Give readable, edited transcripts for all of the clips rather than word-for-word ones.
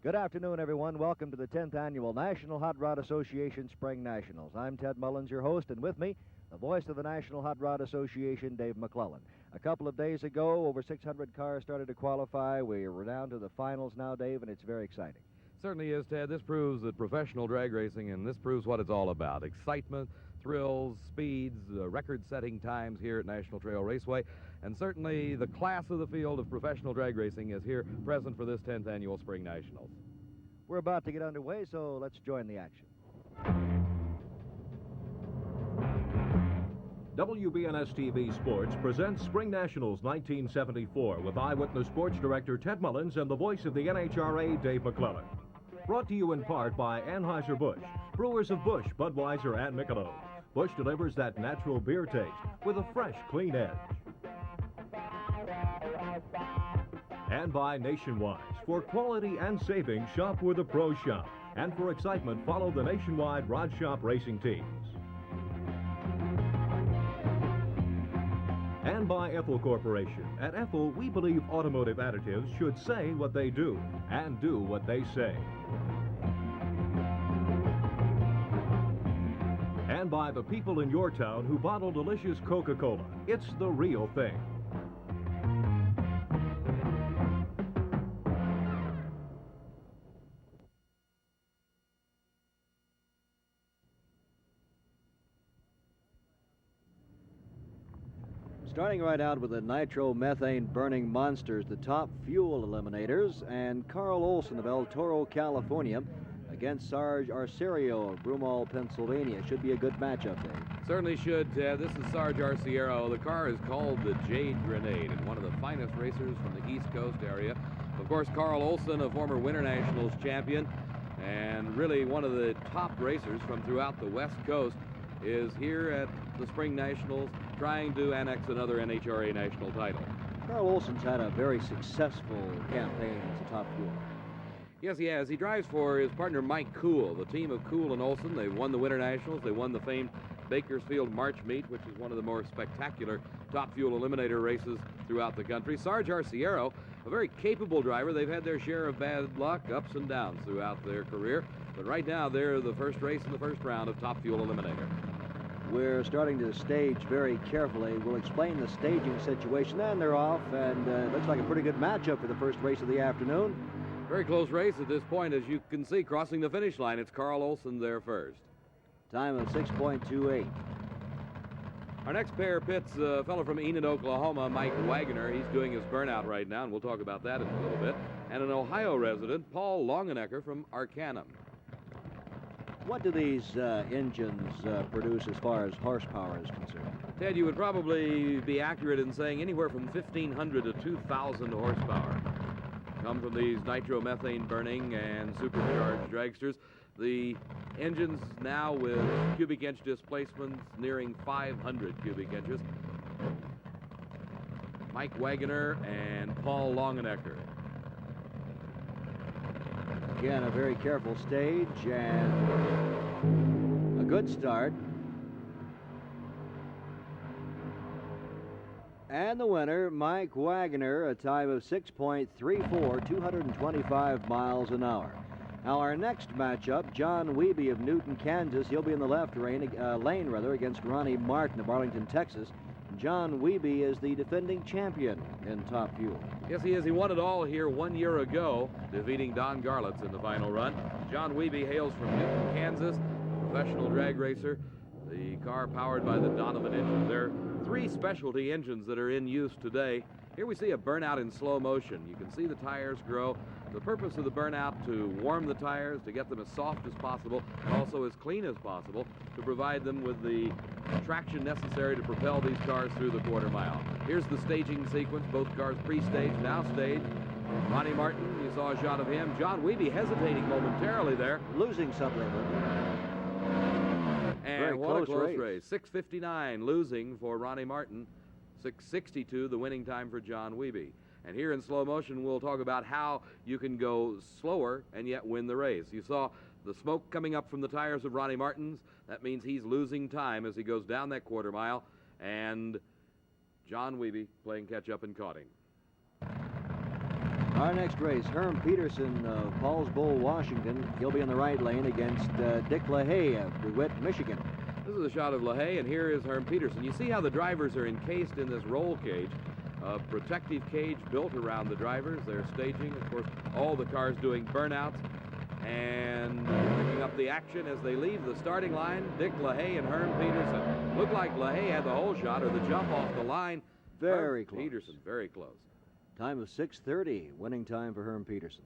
Good afternoon, everyone. Welcome to the 10th Annual National Hot Rod Association Spring Nationals. I'm Ted Mullins, your host, and with me, the voice of the National Hot Rod Association, Dave McClellan. A couple of days ago, over 600 cars started to qualify. We're down to the finals now, Dave, and it's very exciting. Certainly is, Ted. This proves that professional drag racing, and this proves what it's all about. Excitement, thrills, speeds, record-setting times here at National Trail Raceway, and certainly the class of the field of professional drag racing is here present for this 10th Annual Spring Nationals. We're about to get underway, so let's join the action. WBNS-TV Sports presents Spring Nationals 1974 with Eyewitness Sports Director Ted Mullins and the voice of the NHRA, Dave McClellan. Brought to you in part by Anheuser-Busch, brewers of Busch, Budweiser, and Michelob. Busch delivers that natural beer taste with a fresh, clean edge. And by Nationwide. For quality and savings, shop where the pros shop. And for excitement, follow the Nationwide Rod Shop racing teams. And by Ethel Corporation. At Ethel, we believe automotive additives should say what they do and do what they say. And by the people in your town who bottle delicious Coca-Cola. It's the real thing. Starting right out with the nitromethane burning monsters, the Top Fuel eliminators, and Carl Olson of El Toro, California, against Sarge Arciero of Broomall, Pennsylvania. Should be a good matchup, Dave. Certainly should, Ted. This is Sarge Arciero. The car is called the Jade Grenade, and one of the finest racers from the East Coast area. Of course, Carl Olson, a former Winter Nationals champion, and really one of the top racers from throughout the West Coast, is here at the Spring Nationals trying to annex another NHRA national title. Carl Olson's had a very successful campaign as a Top Fuel. Yes, he has. He drives for his partner Mike Cool, the team of Cool and Olson. They've won the Winter Nationals. They won the famed Bakersfield March Meet, which is one of the more spectacular Top Fuel eliminator races throughout the country. Sarge Arciero, a very capable driver. They've had their share of bad luck, ups and downs throughout their career. But right now, they're the first race in the first round of Top Fuel eliminator. We're starting to stage very carefully. We'll explain the staging situation, and they're off, and it looks like a pretty good matchup for the first race of the afternoon. Very close race at this point, as you can see, crossing the finish line. It's Carl Olson there first. Time of 6.28. Our next pair pits a fellow from Enid, Oklahoma, Mike Wagner. He's doing his burnout right now, and we'll talk about that in a little bit. And an Ohio resident, Paul Longenecker from Arcanum. What do these engines produce as far as horsepower is concerned? Ted, you would probably be accurate in saying anywhere from 1,500 to 2,000 horsepower come from these nitromethane burning and supercharged dragsters. The engines now with cubic inch displacements nearing 500 cubic inches. Mike Wagner and Paul Longenecker. Again, a very careful stage and a good start. And the winner, Mike Wagner, a time of 6.34, 225 miles an hour. Now, our next matchup, John Wiebe of Newton, Kansas. He'll be in the left lane against Ronnie Martin of Arlington, Texas. John Wiebe is the defending champion in Top Fuel. Yes, he is. He won it all here 1 year ago, defeating Don Garlitz in the final run. John Wiebe hails from Newton, Kansas, a professional drag racer. The car powered by the Donovan engine. There are 3 specialty engines that are in use today. Here we see a burnout in slow motion. You can see the tires grow. The purpose of the burnout to warm the tires, to get them as soft as possible, also as clean as possible, to provide them with the traction necessary to propel these cars through the quarter mile. Here's the staging sequence. Both cars pre-staged, now staged. Ronnie Martin, you saw a shot of him. John Wiebe hesitating momentarily there. Losing something. And what a close race. 6:59 losing for Ronnie Martin. 6:62 the winning time for John Wiebe. And here in slow motion, we'll talk about how you can go slower and yet win the race. You saw the smoke coming up from the tires of Ronnie Martin's. That means he's losing time as he goes down that quarter mile. And John Wiebe playing catch-up and caught him. Our next race, Herm Peterson of Paulsbo, Washington. He'll be in the right lane against Dick LaHaye of DeWitt, Michigan. This is a shot of LaHaye, and here is Herm Peterson. You see how the drivers are encased in this roll cage, a protective cage built around the drivers. They're staging, of course, all the cars doing burnouts and picking up the action as they leave the starting line. Dick LaHaye and Herm Peterson. Looked like LaHaye had the whole shot or the jump off the line. Very close. Peterson, very close. Time of 6:30, winning time for Herm Peterson.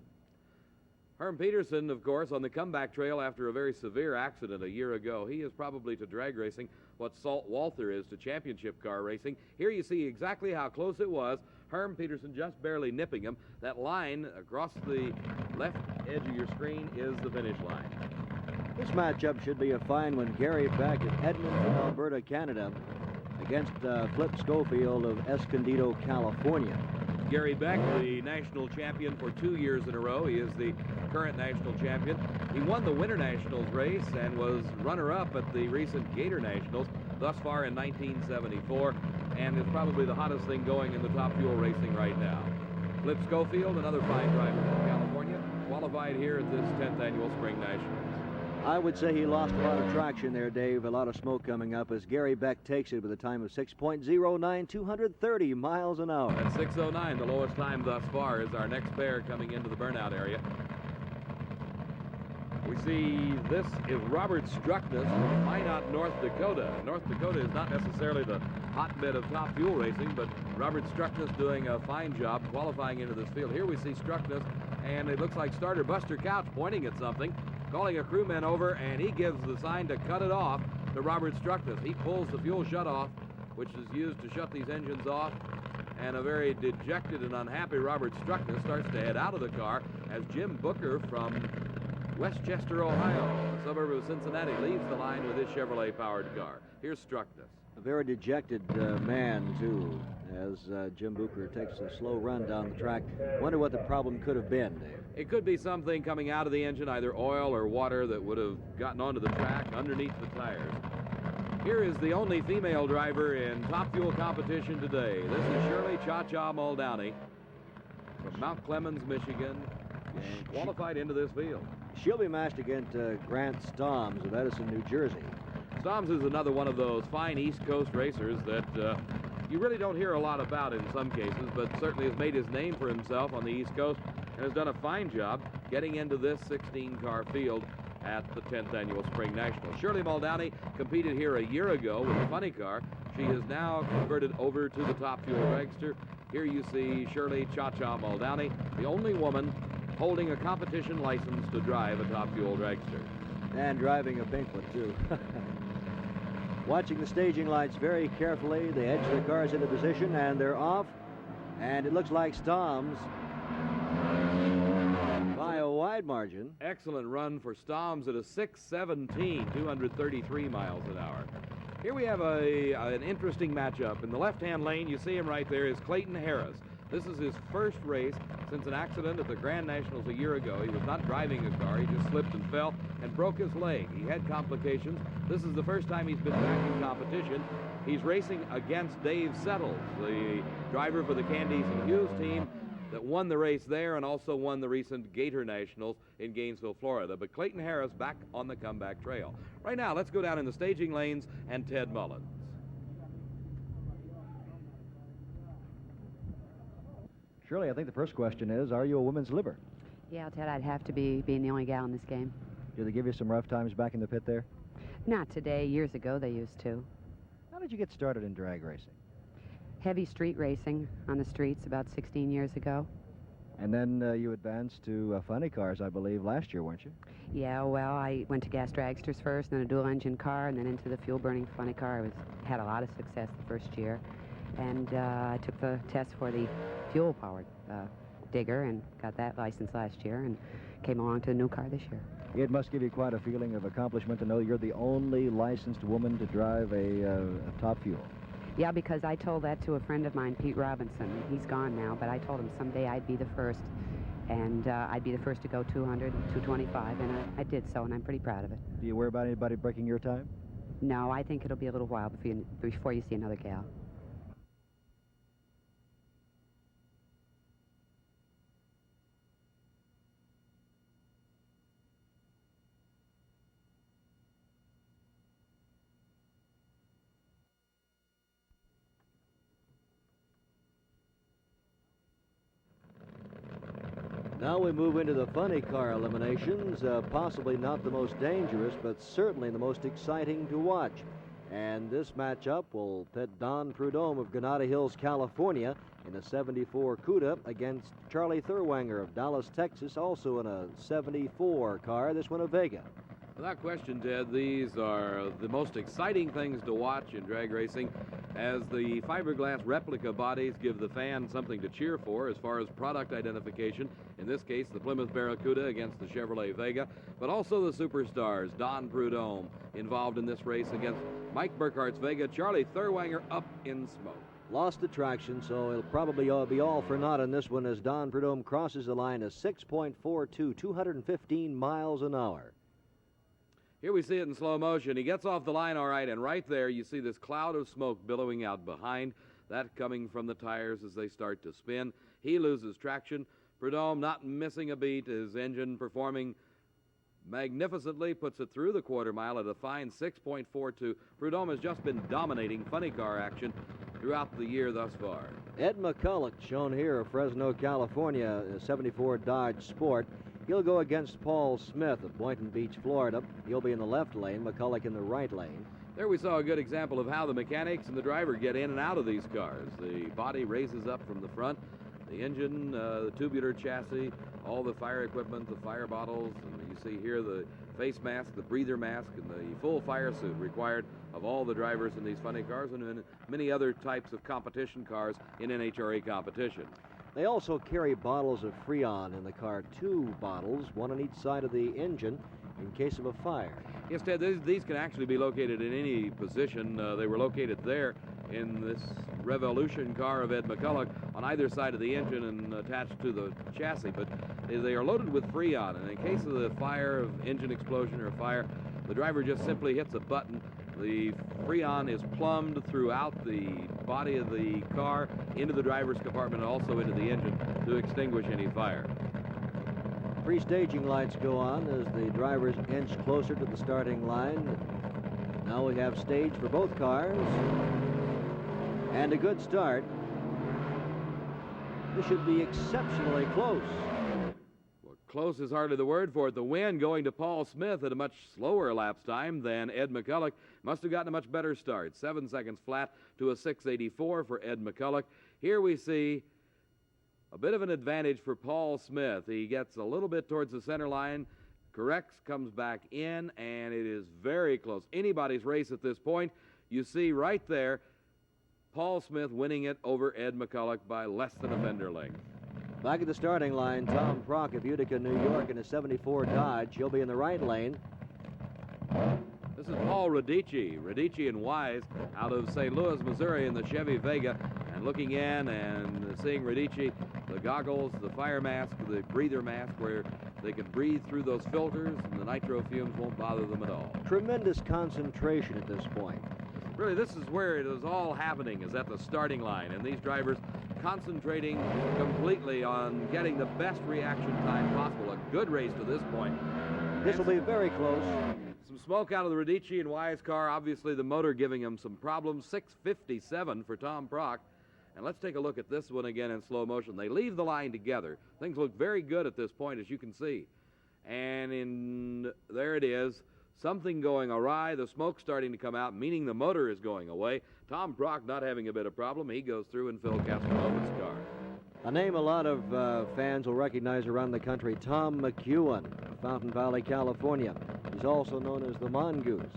Herm Peterson, of course, on the comeback trail after a very severe accident a year ago. He is probably to drag racing what Salt Walther is to championship car racing. Here you see exactly how close it was. Herm Peterson just barely nipping him. That line across the left edge of your screen is the finish line. This matchup should be a fine one. Gary Beck of Edmonton, Alberta, Canada, against Flip Schofield of Escondido, California. Gary Beck, the national champion for 2 years in a row. He is the current national champion. He won the Winter Nationals race and was runner-up at the recent Gator Nationals thus far in 1974, and is probably the hottest thing going in the Top Fuel racing right now. Flip Schofield, another fine driver from California, qualified here at this 10th annual Spring Nationals. I would say he lost a lot of traction there, Dave. A lot of smoke coming up as Gary Beck takes it with a time of 6.09, 230 miles an hour. At 6:09, the lowest time thus far, is our next pair coming into the burnout area. We see this is Robert Struckness from Minot, North Dakota. North Dakota is not necessarily the hotbed of Top Fuel racing, but Robert Struckness doing a fine job qualifying into this field. Here we see Struckness, and it looks like starter Buster Couch pointing at something, calling a crewman over, and he gives the sign to cut it off to Robert Struckness. He pulls the fuel shutoff, which is used to shut these engines off, and a very dejected and unhappy Robert Struckness starts to head out of the car as Jim Booker from Westchester, Ohio, a suburb of Cincinnati, leaves the line with his Chevrolet-powered car. Here's Struckness. A very dejected man, too, as Jim Booker takes a slow run down the track. Wonder what the problem could have been, Dave. It could be something coming out of the engine, either oil or water, that would have gotten onto the track underneath the tires. Here is the only female driver in Top Fuel competition today. This is Shirley Cha-Cha Muldowney from Mount Clemens, Michigan, and qualified into this field. She'll be matched against Grant Stoms of Edison, New Jersey. Stoms is another one of those fine East Coast racers that you really don't hear a lot about in some cases, but certainly has made his name for himself on the East Coast and has done a fine job getting into this 16-car field at the 10th annual Spring Nationals. Shirley Muldowney competed here a year ago with a funny car. She has now converted over to the Top Fuel dragster. Here you see Shirley Cha-Cha Muldowney, the only woman holding a competition license to drive a Top Fuel dragster. And driving a pink one, too. Watching the staging lights very carefully. They edge the cars into position, and they're off. And it looks like Stoms by a wide margin. Excellent run for Stoms at a 6:17, 233 miles an hour. Here we have an interesting matchup. In the left-hand lane, you see him right there, is Clayton Harris. This is his first race since an accident at the Grand Nationals a year ago. He was not driving a car. He just slipped and fell and broke his leg. He had complications. This is the first time he's been back in competition. He's racing against Dave Settles, the driver for the Candies and Hughes team that won the race there and also won the recent Gator Nationals in Gainesville, Florida. But Clayton Harris back on the comeback trail. Right now, let's go down in the staging lanes and Ted Mullins. Shirley, I think the first question is, are you a women's liver? Yeah, Ted, I'd have to be, being the only gal in this game. Did they give you some rough times back in the pit there? Not today. Years ago, they used to. How did you get started in drag racing? Heavy street racing on the streets about 16 years ago. And then you advanced to funny cars, I believe, last year, weren't you? Yeah, well, I went to gas dragsters first, then a dual-engine car, and then into the fuel-burning funny car. Had a lot of success the first year. And I took the test for the fuel-powered digger and got that license last year and came along to the new car this year. It must give you quite a feeling of accomplishment to know you're the only licensed woman to drive a Top Fuel. Yeah, because I told that to a friend of mine, Pete Robinson. He's gone now, but I told him someday I'd be the first, and I'd be the first to go 200 and 225, and I did so, and I'm pretty proud of it. Do you worry about anybody breaking your time? No, I think it'll be a little while before you see another gal. Now we move into the funny car eliminations, possibly not the most dangerous, but certainly the most exciting to watch. And this matchup will pit Don Prudhomme of Granada Hills, California, in a 74 CUDA against Charlie Thurwanger of Dallas, Texas, also in a 74 car, this one a Vega. Without question, Ted, these are the most exciting things to watch in drag racing, as the fiberglass replica bodies give the fan something to cheer for as far as product identification. In this case, the Plymouth Barracuda against the Chevrolet Vega, but also the superstars, Don Prudhomme, involved in this race against Mike Burkhart's Vega, Charlie Thurwanger up in smoke. Lost the traction, so it'll probably be all for naught in this one as Don Prudhomme crosses the line at 6.42, 215 miles an hour. Here we see it in slow motion. He gets off the line all right, and right there you see this cloud of smoke billowing out behind. That coming from the tires as they start to spin. He loses traction. Prudhomme not missing a beat. His engine performing magnificently, puts it through the quarter mile at a fine 6.42. Prudhomme has just been dominating funny car action throughout the year thus far. Ed McCulloch, shown here of Fresno, California, a 74 Dodge Sport. He'll go against Paul Smith of Boynton Beach, Florida. He'll be in the left lane, McCulloch in the right lane. There we saw a good example of how the mechanics and the driver get in and out of these cars. The body raises up from the front, the engine, the tubular chassis, all the fire equipment, the fire bottles, and you see here the face mask, the breather mask, and the full fire suit required of all the drivers in these funny cars and in many other types of competition cars in NHRA competition. They also carry bottles of Freon in the car, 2 bottles, one on each side of the engine in case of a fire. Yes, Ted, these can actually be located in any position. They were located there in this Revolution car of Ed McCulloch on either side of the engine and attached to the chassis, but they are loaded with Freon, and in case of the fire, of engine explosion or fire, the driver just simply hits a button. The Freon is plumbed throughout the body of the car, into the driver's compartment, and also into the engine to extinguish any fire. Pre-staging lights go on as the drivers inch closer to the starting line. Now we have stage for both cars. And a good start. This should be exceptionally close. Well, close is hardly the word for it. The win going to Paul Smith at a much slower elapsed time than Ed McCulloch. Must have gotten a much better start. 7 seconds flat to a 6:84 for Ed McCulloch. Here we see a bit of an advantage for Paul Smith. He gets a little bit towards the center line, corrects, comes back in, and it is very close. Anybody's race at this point. You see right there, Paul Smith winning it over Ed McCulloch by less than a fender length. Back at the starting line, Tom Prock of Utica, New York in a 74 Dodge. He'll be in the right lane. This is Paul Radici and Wise out of St. Louis, Missouri in the Chevy Vega. And looking in and seeing Radici, the goggles, the fire mask, the breather mask where they can breathe through those filters and the nitro fumes won't bother them at all. Tremendous concentration at this point. Really, this is where it is all happening, is at the starting line, and these drivers concentrating completely on getting the best reaction time possible. A good race to this point. This will be very close. Some smoke out of the Radici and Wise car. Obviously, the motor giving him some problems. 6:57 for Tom Prock. And let's take a look at this one again in slow motion. They leave the line together. Things look very good at this point, as you can see. And there it is. Something going awry, the smoke starting to come out, meaning the motor is going away. Tom Prock not having a bit of problem. He goes through in Phil Castronova's car. A name a lot of fans will recognize around the country, Tom McEwen of Fountain Valley, California. He's also known as the Mongoose.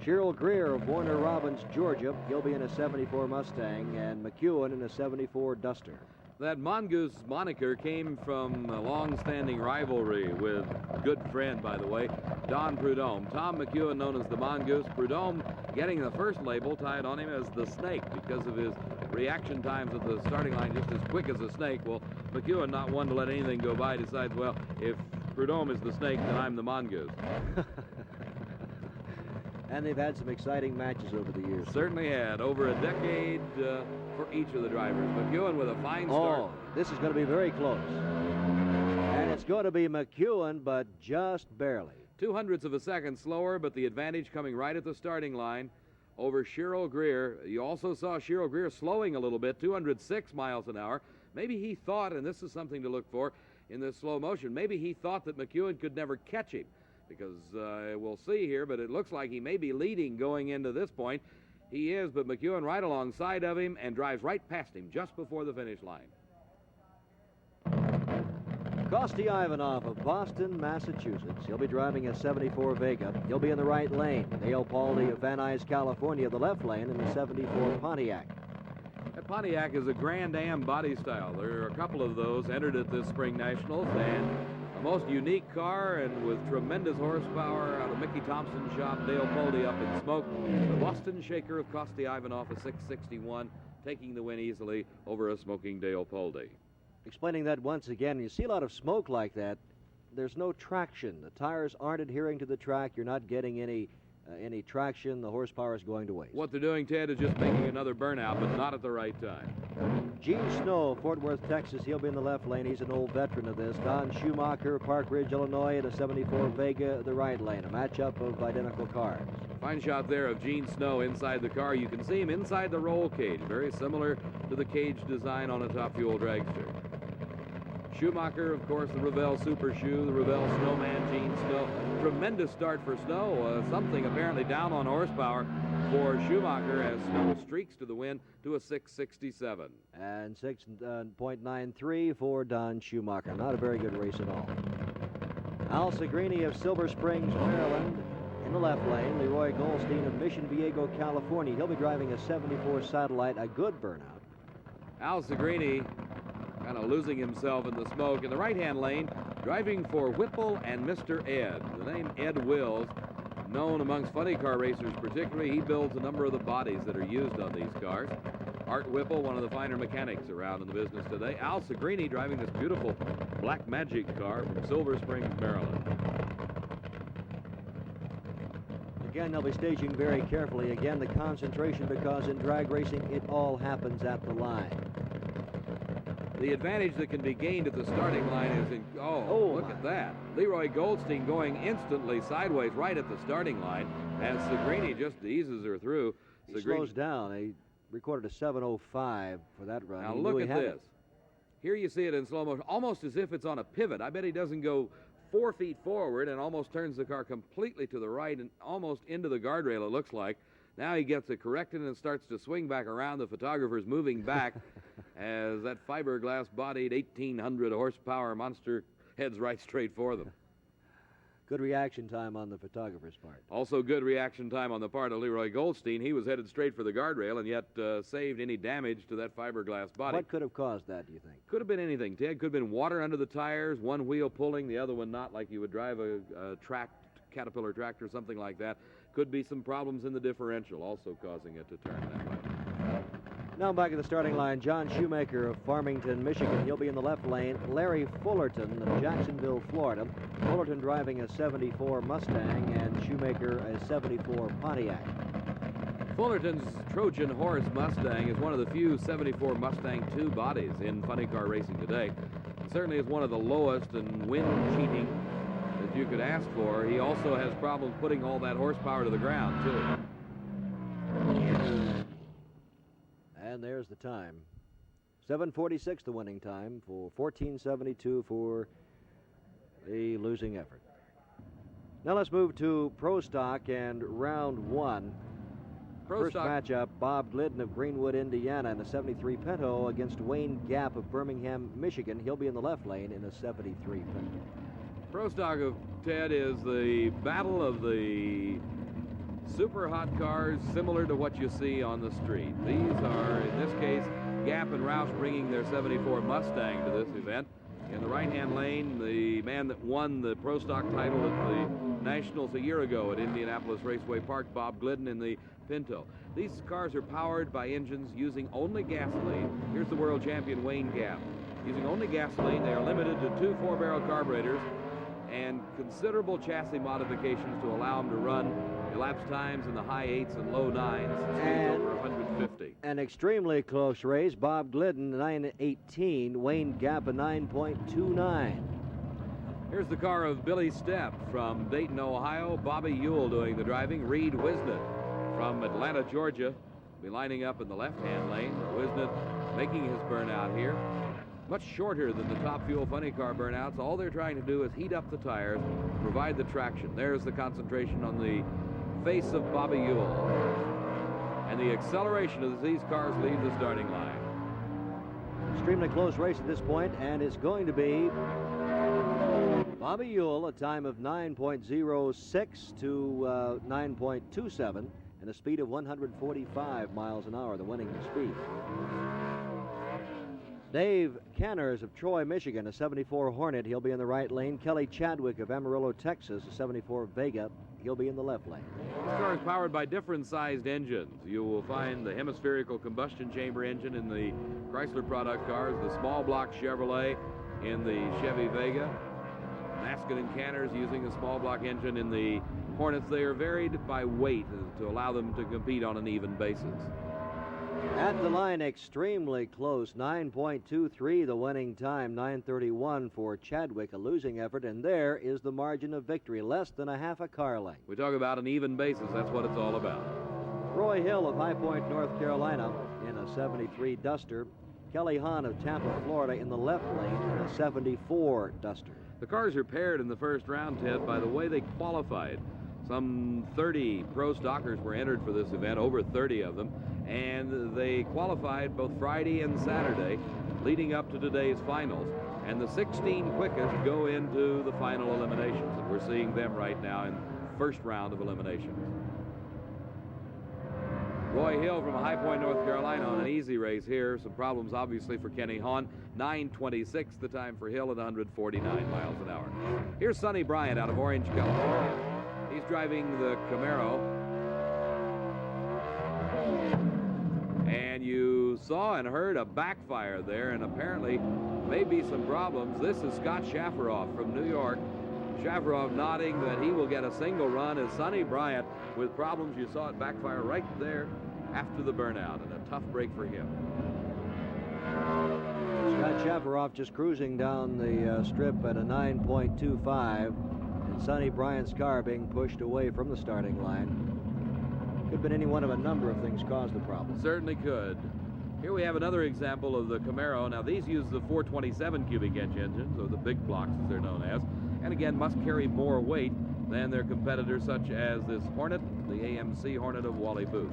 Cheryl Greer of Warner Robins, Georgia. He'll be in a 74 Mustang, and McEwen in a 74 Duster. That Mongoose moniker came from a long-standing rivalry with a good friend, by the way, Don Prudhomme. Tom McEwen known as the Mongoose. Prudhomme getting the first label tied on him as the Snake because of his reaction times at the starting line just as quick as a snake. Well, McEwen, not one to let anything go by, decides, well, if Prudhomme is the Snake, then I'm the Mongoose. And they've had some exciting matches over the years. Certainly had. Over a decade for each of the drivers. McEwen with a fine start. Oh, this is going to be very close. And it's going to be McEwen, but just barely. 0.02 of a second slower, but the advantage coming right at the starting line over Cheryl Greer. You also saw Cheryl Greer slowing a little bit, 206 miles an hour. Maybe he thought, and this is something to look for in this slow motion, maybe he thought that McEwen could never catch him, because we'll see here, but it looks like he may be leading going into this point. He is, but McEwen right alongside of him and drives right past him just before the finish line. Kosti Ivanov of Boston, Massachusetts. He'll be driving a 74 Vega. He'll be in the right lane. Dale Paldy of Van Nuys, California, the left lane in the 74 Pontiac. That Pontiac is a Grand Am body style. There are a couple of those entered at this Spring Nationals, and a most unique car and with tremendous horsepower out of Mickey Thompson's shop. Dale Paldy up in smoke. The Boston Shaker of Kosti Ivanov, a 661, taking the win easily over a smoking Dale Paldy. Explaining that once again, you see a lot of smoke like that. There's no traction. The tires aren't adhering to the track. You're not getting any traction. The horsepower is going to waste. What they're doing, Ted, is just making another burnout, but not at the right time. Gene Snow, Fort Worth, Texas. He'll be in the left lane. He's an old veteran of this. Don Schumacher, Park Ridge, Illinois, in a 74 Vega, the right lane. A matchup of identical cars. Fine shot there of Gene Snow inside the car. You can see him inside the roll cage, very similar to the cage design on a Top Fuel dragster. Schumacher, of course, the Revell Super Shoe, the Revell Snowman, Gene Snow. Tremendous start for Snow. Something apparently down on horsepower for Schumacher as Snow streaks to the win to a 667. And 6.93 for Don Schumacher. Not a very good race at all. Al Segrini of Silver Springs, Maryland, in the left lane. Leroy Goldstein of Mission Viejo, California. He'll be driving a 74 Satellite, a good burnout. Al Segrini kind of losing himself in the smoke. In the right-hand lane, driving for Whipple and Mr. Ed. The name Ed Wills, known amongst funny car racers particularly. He builds a number of the bodies that are used on these cars. Art Whipple, one of the finer mechanics around in the business today. Al Segrini driving this beautiful Black Magic car from Silver Springs, Maryland. Again, they'll be staging very carefully. Again, the concentration, because in drag racing, it all happens at the line. The advantage that can be gained at the starting line is in, look at that. Leroy Goldstein going instantly sideways right at the starting line, and Segrini just eases her through. He slows down. He recorded a 7:05 for that run. Now look at this. Here you see it in slow motion, almost as if it's on a pivot. I bet he doesn't go 4 feet forward and almost turns the car completely to the right and almost into the guardrail, it looks like. Now he gets it corrected and starts to swing back around. The photographer's moving back as that fiberglass-bodied 1,800 horsepower monster heads right straight for them. Good reaction time on the photographer's part. Also good reaction time on the part of Leroy Goldstein. He was headed straight for the guardrail and yet saved any damage to that fiberglass body. What could have caused that, do you think? Could have been anything, Ted. Could have been water under the tires, one wheel pulling, the other one not, like you would drive a Caterpillar tractor or something like that. Could be some problems in the differential also causing it to turn that way. Now back at the starting line, John Shoemaker of Farmington, Michigan. He'll be in the left lane. Larry Fullerton of Jacksonville, Florida. Fullerton driving a 74 Mustang and Shoemaker a 74 Pontiac. Fullerton's Trojan Horse Mustang is one of the few 74 Mustang 2 bodies in funny car racing today. It certainly is one of the lowest and wind cheating that you could ask for. He also has problems putting all that horsepower to the ground, too. And there's the time. 7:46 the winning time for 14:72 for the losing effort. Now let's move to Pro Stock and round one. First matchup, Bob Glidden of Greenwood, Indiana in the 73 Pinto against Wayne Gap of Birmingham, Michigan. He'll be in the left lane in the 73 Pinto. Pro Stock of Ted is the battle of the super hot cars, similar to what you see on the street. These are, in this case, Gap and Roush bringing their 74 Mustang to this event. In the right-hand lane, the man that won the Pro Stock title at the Nationals a year ago at Indianapolis Raceway Park, Bob Glidden in the Pinto. These cars are powered by engines using only gasoline. Here's the world champion, Wayne Gap. Using only gasoline, they are limited to 2 4-barrel carburetors and considerable chassis modifications to allow them to run elapsed times in the high 8s and low 9s, and over 150. An extremely close race. Bob Glidden 9:18, Wayne Gap a 9.29. Here's the car of Billy Stepp from Dayton, Ohio. Bobby Ewell doing the driving. Reed Wisnett from Atlanta, Georgia, will be lining up in the left-hand lane. Wisnett making his burnout here. much shorter than the top fuel funny car burnouts. All they're trying to do is heat up the tires, provide the traction. There's the concentration on the face of Bobby Ewell. And the acceleration as these cars leave the starting line. Extremely close race at this point, and it's going to be Bobby Ewell, a time of 9.06 to 9.27, and a speed of 145 miles an hour, the winning speed. Dave Canners of Troy, Michigan, a 74 Hornet. He'll be in the right lane. Kelly Chadwick of Amarillo, Texas, a 74 Vega. He'll be in the left lane. This car is powered by different sized engines. You will find the hemispherical combustion chamber engine in the Chrysler product cars, the small block Chevrolet in the Chevy Vega. Maskin and Canners using a small block engine in the Hornets. They are varied by weight to allow them to compete on an even basis. At the line, extremely close, 9.23 the winning time, 9:31 for Chadwick, a losing effort, and there is the margin of victory, less than a half a car length. We talk about an even basis, that's what it's all about. Roy Hill of High Point, North Carolina, in a 73 Duster. Kelly Hahn of Tampa, Florida, in the left lane in a 74 Duster. The cars are paired in the first round, Ted, by the way they qualified. Some 30 pro stockers were entered for this event, over 30 of them, and they qualified both Friday and Saturday leading up to today's finals. And the 16 quickest go into the final eliminations, and we're seeing them right now in the first round of eliminations. Roy Hill from High Point, North Carolina, on an easy race here. Some problems, obviously, for Kenny Hahn. 9:26 the time for Hill at 149 miles an hour. Here's Sonny Bryant out of Orange, California. He's driving the Camaro. And you saw and heard a backfire there, and apparently maybe some problems. This is Scott Shafarov from New York. Shafarov nodding that he will get a single run as Sonny Bryant with problems. You saw it backfire right there after the burnout, and a tough break for him. Scott Shafarov just cruising down the strip at a 9.25, and Sonny Bryant's car being pushed away from the starting line. Could have been any one of a number of things caused the problem. Certainly could. Here we have another example of the Camaro. Now these use the 427 cubic inch engines, or the big blocks as they're known as, and again must carry more weight than their competitors such as this Hornet, the AMC Hornet of Wally Booth.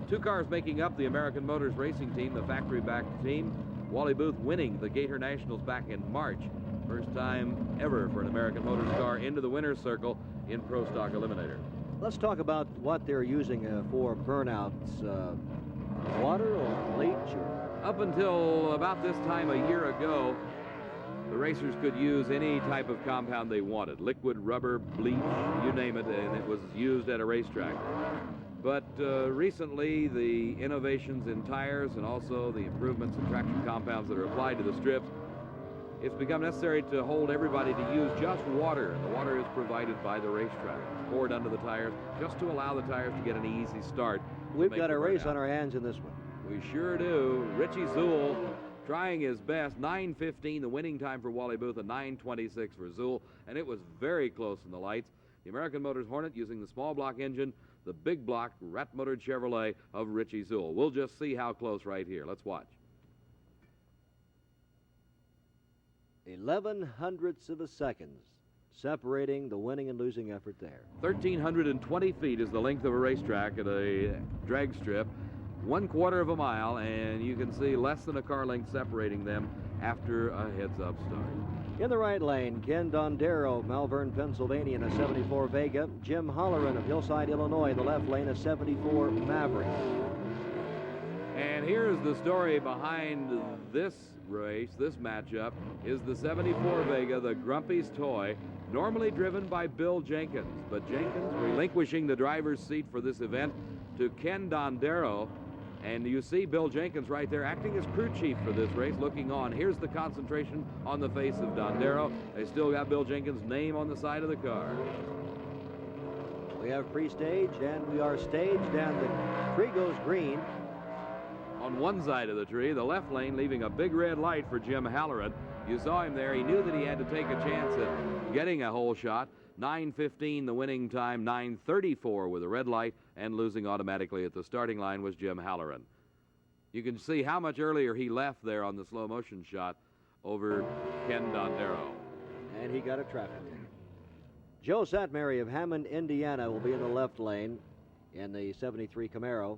Two cars making up the American Motors Racing Team, the factory-backed team. Wally Booth winning the Gator Nationals back in March. First time ever for an American Motors car into the winner's circle in Pro Stock Eliminator. Let's talk about what they're using for burnouts. Water or bleach? Up until about this time a year ago, the racers could use any type of compound they wanted. Liquid, rubber, bleach, you name it, and it was used at a racetrack. But recently, the innovations in tires and also the improvements in traction compounds that are applied to the strips, it's become necessary to hold everybody to use just water, and the water is provided by the racetrack, poured under the tires, just to allow the tires to get an easy start. We've got a race on our hands in this one. We sure do. Richie Zool trying his best. 9:15 the winning time for Wally Booth, and 9:26 for Zool, and it was very close in the lights. The American Motors Hornet using the small block engine, the big block rat-motored Chevrolet of Richie Zool. We'll just see how close right here. Let's watch. 11 hundredths of a second separating the winning and losing effort there. 1,320 feet is the length of a racetrack at a drag strip. 1/4 of a mile, and you can see less than a car length separating them after a heads-up start. In the right lane, Ken Dondero, Malvern, Pennsylvania, in a 74 Vega. Jim Holleran of Hillside, Illinois, in the left lane, a 74 Maverick. And here's the story behind this race, this matchup, is the 74 Vega, the Grumpy's toy, normally driven by Bill Jenkins. But Jenkins relinquishing the driver's seat for this event to Ken Dondero. And you see Bill Jenkins right there acting as crew chief for this race, looking on. Here's the concentration on the face of Dondero. They still got Bill Jenkins' name on the side of the car. We have pre-staged, and we are staged, and the tree goes green. On one side of the tree, the left lane leaving a big red light for Jim Halloran. You saw him there. He knew that he had to take a chance at getting a hole shot. 9:15 the winning time, 9:34 with a red light, and losing automatically at the starting line was Jim Halloran. You can see how much earlier he left there on the slow motion shot over Ken Dondero. And he got a traffic ticket. Joe Satmary of Hammond, Indiana will be in the left lane in the 73 Camaro.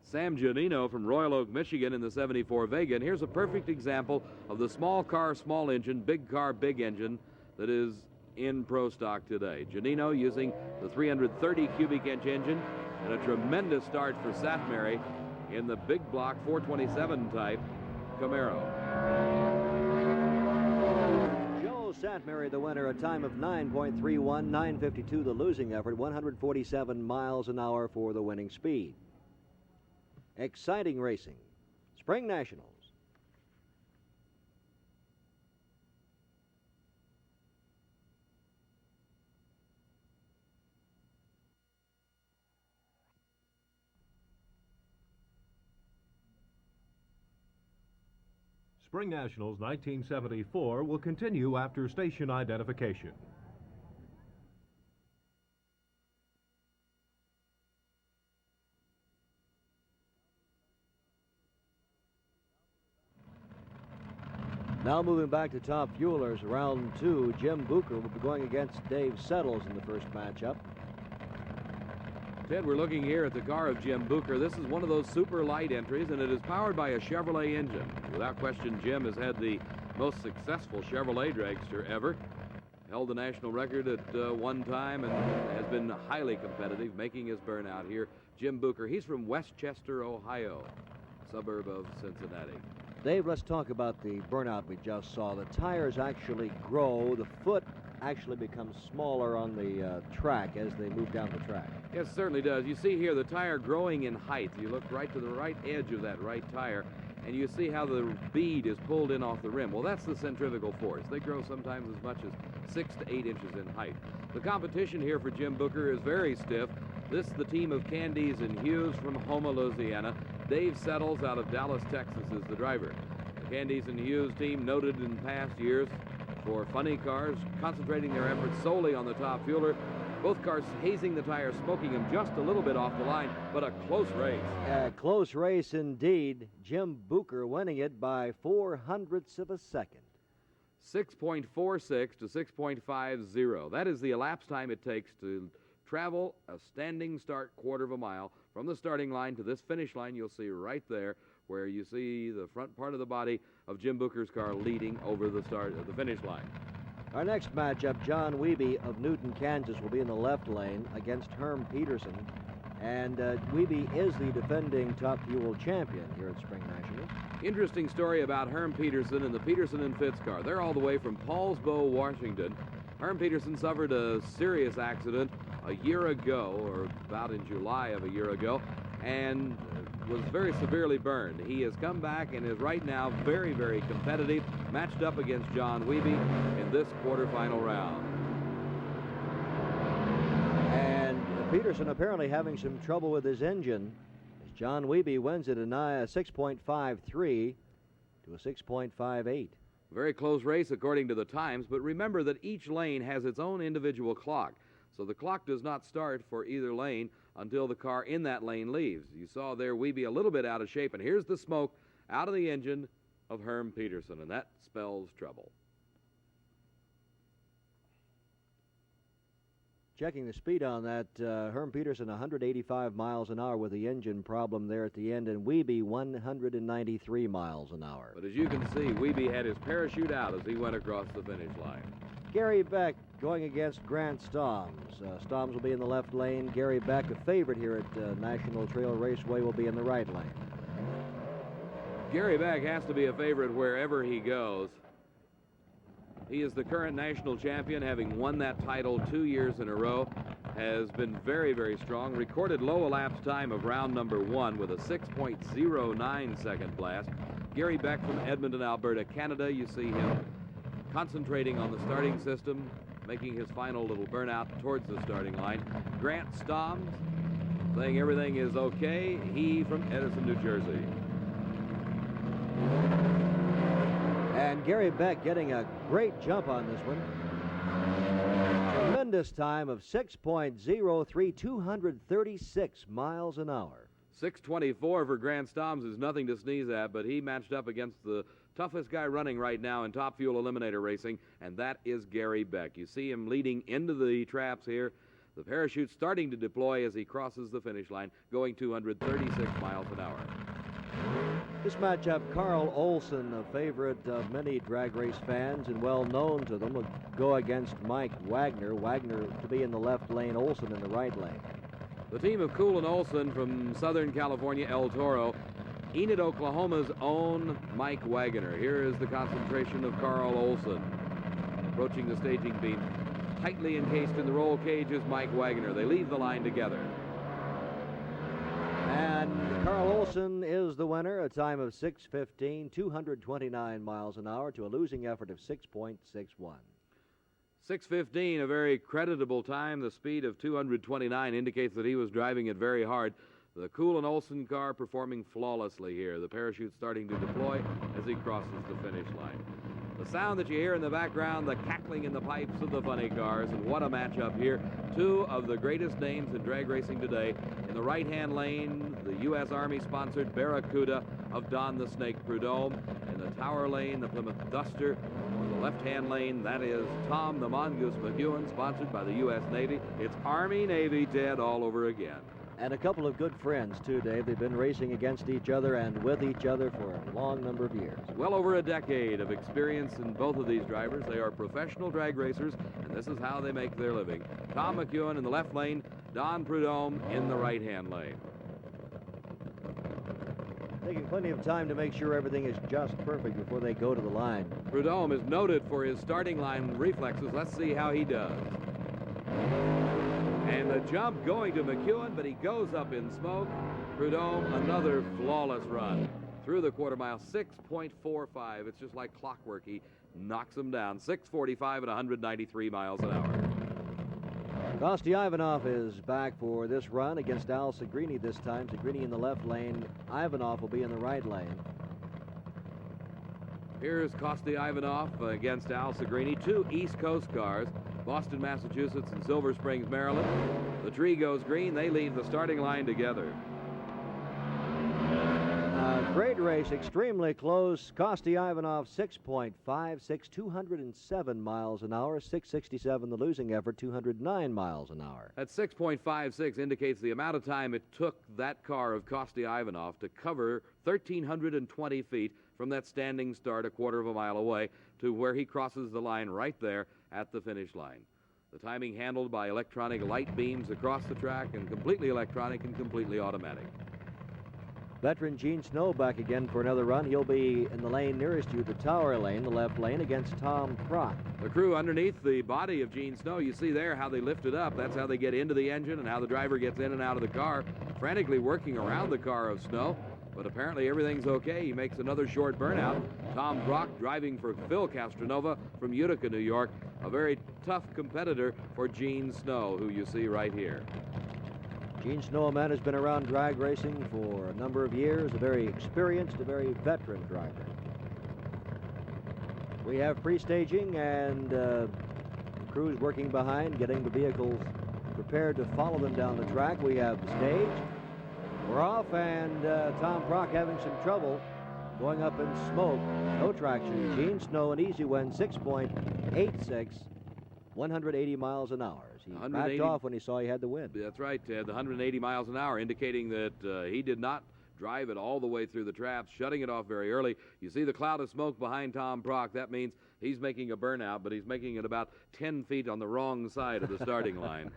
Sam Giannino from Royal Oak, Michigan in the 74 Vega. And here's a perfect example of the small car, small engine, big car, big engine that is in pro stock today. Giannino using the 330 cubic inch engine, and a tremendous start for Satmary in the big block 427 type Camaro. Joe Satmary, the winner, a time of 9.31, 9:52 the losing effort, 147 miles an hour for the winning speed. Exciting racing. Spring Nationals. Spring Nationals 1974 will continue after station identification. Now moving back to top fuelers, round 2, Jim Booker will be going against Dave Settles in the first matchup. Ted, we're looking here at the car of Jim Booker. This is one of those super light entries, and it is powered by a Chevrolet engine. Without question, Jim has had the most successful Chevrolet dragster ever. Held the national record at one time and has been highly competitive, making his burnout here. Jim Booker, he's from Westchester, Ohio, suburb of Cincinnati. Dave, let's talk about the burnout we just saw. The tires actually grow. The foot actually becomes smaller on the track as they move down the track. Yes, it certainly does. You see here the tire growing in height. You look right to the right edge of that right tire, and you see how the bead is pulled in off the rim. Well, that's the centrifugal force. They grow sometimes as much as 6 to 8 inches in height. The competition here for Jim Booker is very stiff. This is the team of Candies and Hughes from Houma, Louisiana. Dave Settles out of Dallas, Texas is the driver. The Candies and Hughes team, noted in past years for funny cars, concentrating their efforts solely on the top fueler. Both cars hazing the tires, smoking them just a little bit off the line, but a close race. A close race indeed. Jim Booker winning it by 0.04 of a second. 6.46 to 6.50. That is the elapsed time it takes to travel a standing start quarter of a mile from the starting line to this finish line. You'll see right there where you see the front part of the body of Jim Booker's car leading over the finish line. Our next matchup, John Wiebe of Newton, Kansas, will be in the left lane against Herm Peterson. And Wiebe is the defending top fuel champion here at Spring Nationals. Interesting story about Herm Peterson and the Peterson and Fitz car. They're all the way from Paulsbo, Washington. Herm Peterson suffered a serious accident a year ago, or about in July of a year ago, and was very severely burned. He has come back and is right now very, very competitive, matched up against John Wiebe in this quarterfinal round. And Peterson apparently having some trouble with his engine, as John Wiebe wins it a 6.53 to a 6.58. Very close race according to the times, but remember that each lane has its own individual clock. So the clock does not start for either lane until the car in that lane leaves. You saw there Wiebe a little bit out of shape, and here's the smoke out of the engine of Herm Peterson, and that spells trouble. Checking the speed on that, Herm Peterson 185 miles an hour with the engine problem there at the end, and Wiebe 193 miles an hour. But as you can see, Wiebe had his parachute out as he went across the finish line. Gary Beck going against Grant Stoms. Stoms will be in the left lane. Gary Beck, a favorite here at National Trail Raceway, will be in the right lane. Gary Beck has to be a favorite wherever he goes. He is the current national champion, having won that title 2 years in a row. Has been very, very strong. Recorded low elapsed time of round number 1 with a 6.09 second blast. Gary Beck from Edmonton, Alberta, Canada. You see him concentrating on the starting system, making his final little burnout towards the starting line. Grant Stoms saying everything is okay. He from Edison, New Jersey. And Gary Beck getting a great jump on this one. Tremendous time of 6.03, 236 miles an hour. 6:24 for Grant Stoms is nothing to sneeze at, but he matched up against the toughest guy running right now in Top Fuel Eliminator Racing, and that is Gary Beck. You see him leading into the traps here. The parachute starting to deploy as he crosses the finish line, going 236 miles an hour. This matchup, Carl Olson, a favorite of many drag race fans and well known to them, will go against Mike Wagner. Wagner to be in the left lane, Olson in the right lane. The team of Cool and Olson from Southern California, El Toro. Enid, Oklahoma's own Mike Wagner. Here is the concentration of Carl Olson. Approaching the staging beam, tightly encased in the roll cage is Mike Wagner. They leave the line together. And Carl Olson is the winner, a time of 6:15, 229 miles an hour to a losing effort of 6.61. 6:15, a very creditable time. The speed of 229 indicates that he was driving it very hard. The Cool and Olson car performing flawlessly here. The parachute starting to deploy as he crosses the finish line. The sound that you hear in the background, the cackling in the pipes of the funny cars, and what a matchup here. Two of the greatest names in drag racing today. In the right-hand lane, the U.S. Army-sponsored Barracuda of Don the Snake Prudhomme. In the tower lane, the Plymouth Duster. On the left-hand lane, that is Tom the Mongoose McEwen, sponsored by the U.S. Navy. It's Army-Navy Ted all over again. And a couple of good friends, too, Dave. They've been racing against each other and with each other for a long number of years. Well over a decade of experience in both of these drivers. They are professional drag racers, and this is how they make their living. Tom McEwen in the left lane, Don Prudhomme in the right-hand lane. Taking plenty of time to make sure everything is just perfect before they go to the line. Prudhomme is noted for his starting line reflexes. Let's see how he does. And the jump going to McEwen, but he goes up in smoke. Prudhomme, another flawless run through the quarter mile, 6.45. It's just like clockwork. He knocks him down, 6:45 at 193 miles an hour. Kosti Ivanov is back for this run against Al Segrini this time. Segrini in the left lane. Ivanov will be in the right lane. Here's Kosti Ivanov against Al Segrini. Two East Coast cars, Boston, Massachusetts, and Silver Springs, Maryland. The tree goes green. They leave the starting line together. Great race, extremely close. Kosti Ivanov, 6.56, 207 miles an hour. 6:67, the losing effort, 209 miles an hour. That 6.56 indicates the amount of time it took that car of Kosti Ivanov to cover 1,320 feet from that standing start a quarter of a mile away to where he crosses the line right there at the finish line. The timing handled by electronic light beams across the track, and completely electronic and completely automatic. Veteran Gene Snow back again for another run. He'll be in the lane nearest you, the tower lane, the left lane, against Tom Prock. The crew underneath the body of Gene Snow, you see there how they lift it up. That's how they get into the engine and how the driver gets in and out of the car, frantically working around the car of Snow. But apparently everything's okay. He makes another short burnout. Tom Brock driving for Phil Castronova from Utica, New York. A very tough competitor for Gene Snow, who you see right here. Gene Snow, a man who's been around drag racing for a number of years, a very experienced, a very veteran driver. We have pre-staging and crews working behind, getting the vehicles prepared to follow them down the track. We have the stage. We're off, and Tom Prock having some trouble going up in smoke. No traction. Gene Snow, an easy win, 6.86, 180 miles an hour. He backed off when he saw he had the win. That's right, Ted. The 180 miles an hour, indicating that he did not drive it all the way through the traps, shutting it off very early. You see the cloud of smoke behind Tom Prock. That means he's making a burnout, but he's making it about 10 feet on the wrong side of the starting line.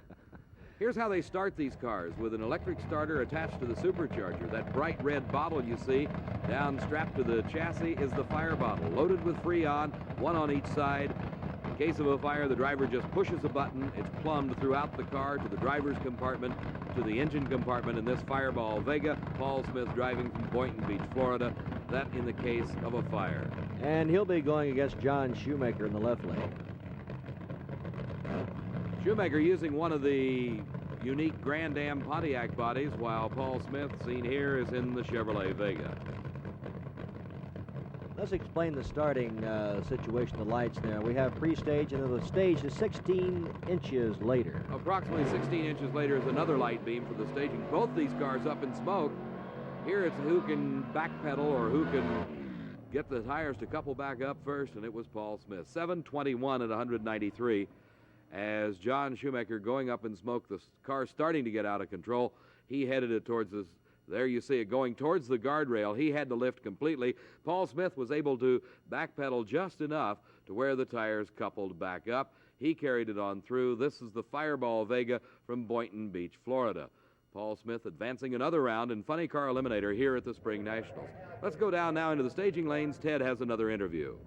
Here's how they start these cars, with an electric starter attached to the supercharger. That bright red bottle you see down strapped to the chassis is the fire bottle, loaded with Freon, one on each side. In case of a fire, the driver just pushes a button. It's plumbed throughout the car to the driver's compartment, to the engine compartment in this Fireball Vega. Paul Smith driving from Boynton Beach, Florida. That in the case of a fire. And he'll be going against John Shoemaker in the left lane. Shoemaker using one of the unique Grand Am Pontiac bodies, while Paul Smith, seen here, is in the Chevrolet Vega. Let's explain the starting situation, the lights there. We have pre-stage, and then the stage is 16 inches later. Approximately 16 inches later is another light beam for the staging. Both these cars up in smoke. Here it's who can backpedal or who can get the tires to couple back up first, and it was Paul Smith. 7:21 at 193 as John Shoemaker going up in smoke. The car starting to get out of control. He headed it towards this. There you see it going towards the guardrail. He had to lift completely. Paul Smith was able to backpedal just enough to where the tires coupled back up. He carried it on through. This is the Fireball Vega from Boynton Beach, Florida. Paul Smith advancing another round in Funny Car Eliminator here at the Spring Nationals. Let's go down now into the staging lanes. Ted has another interview.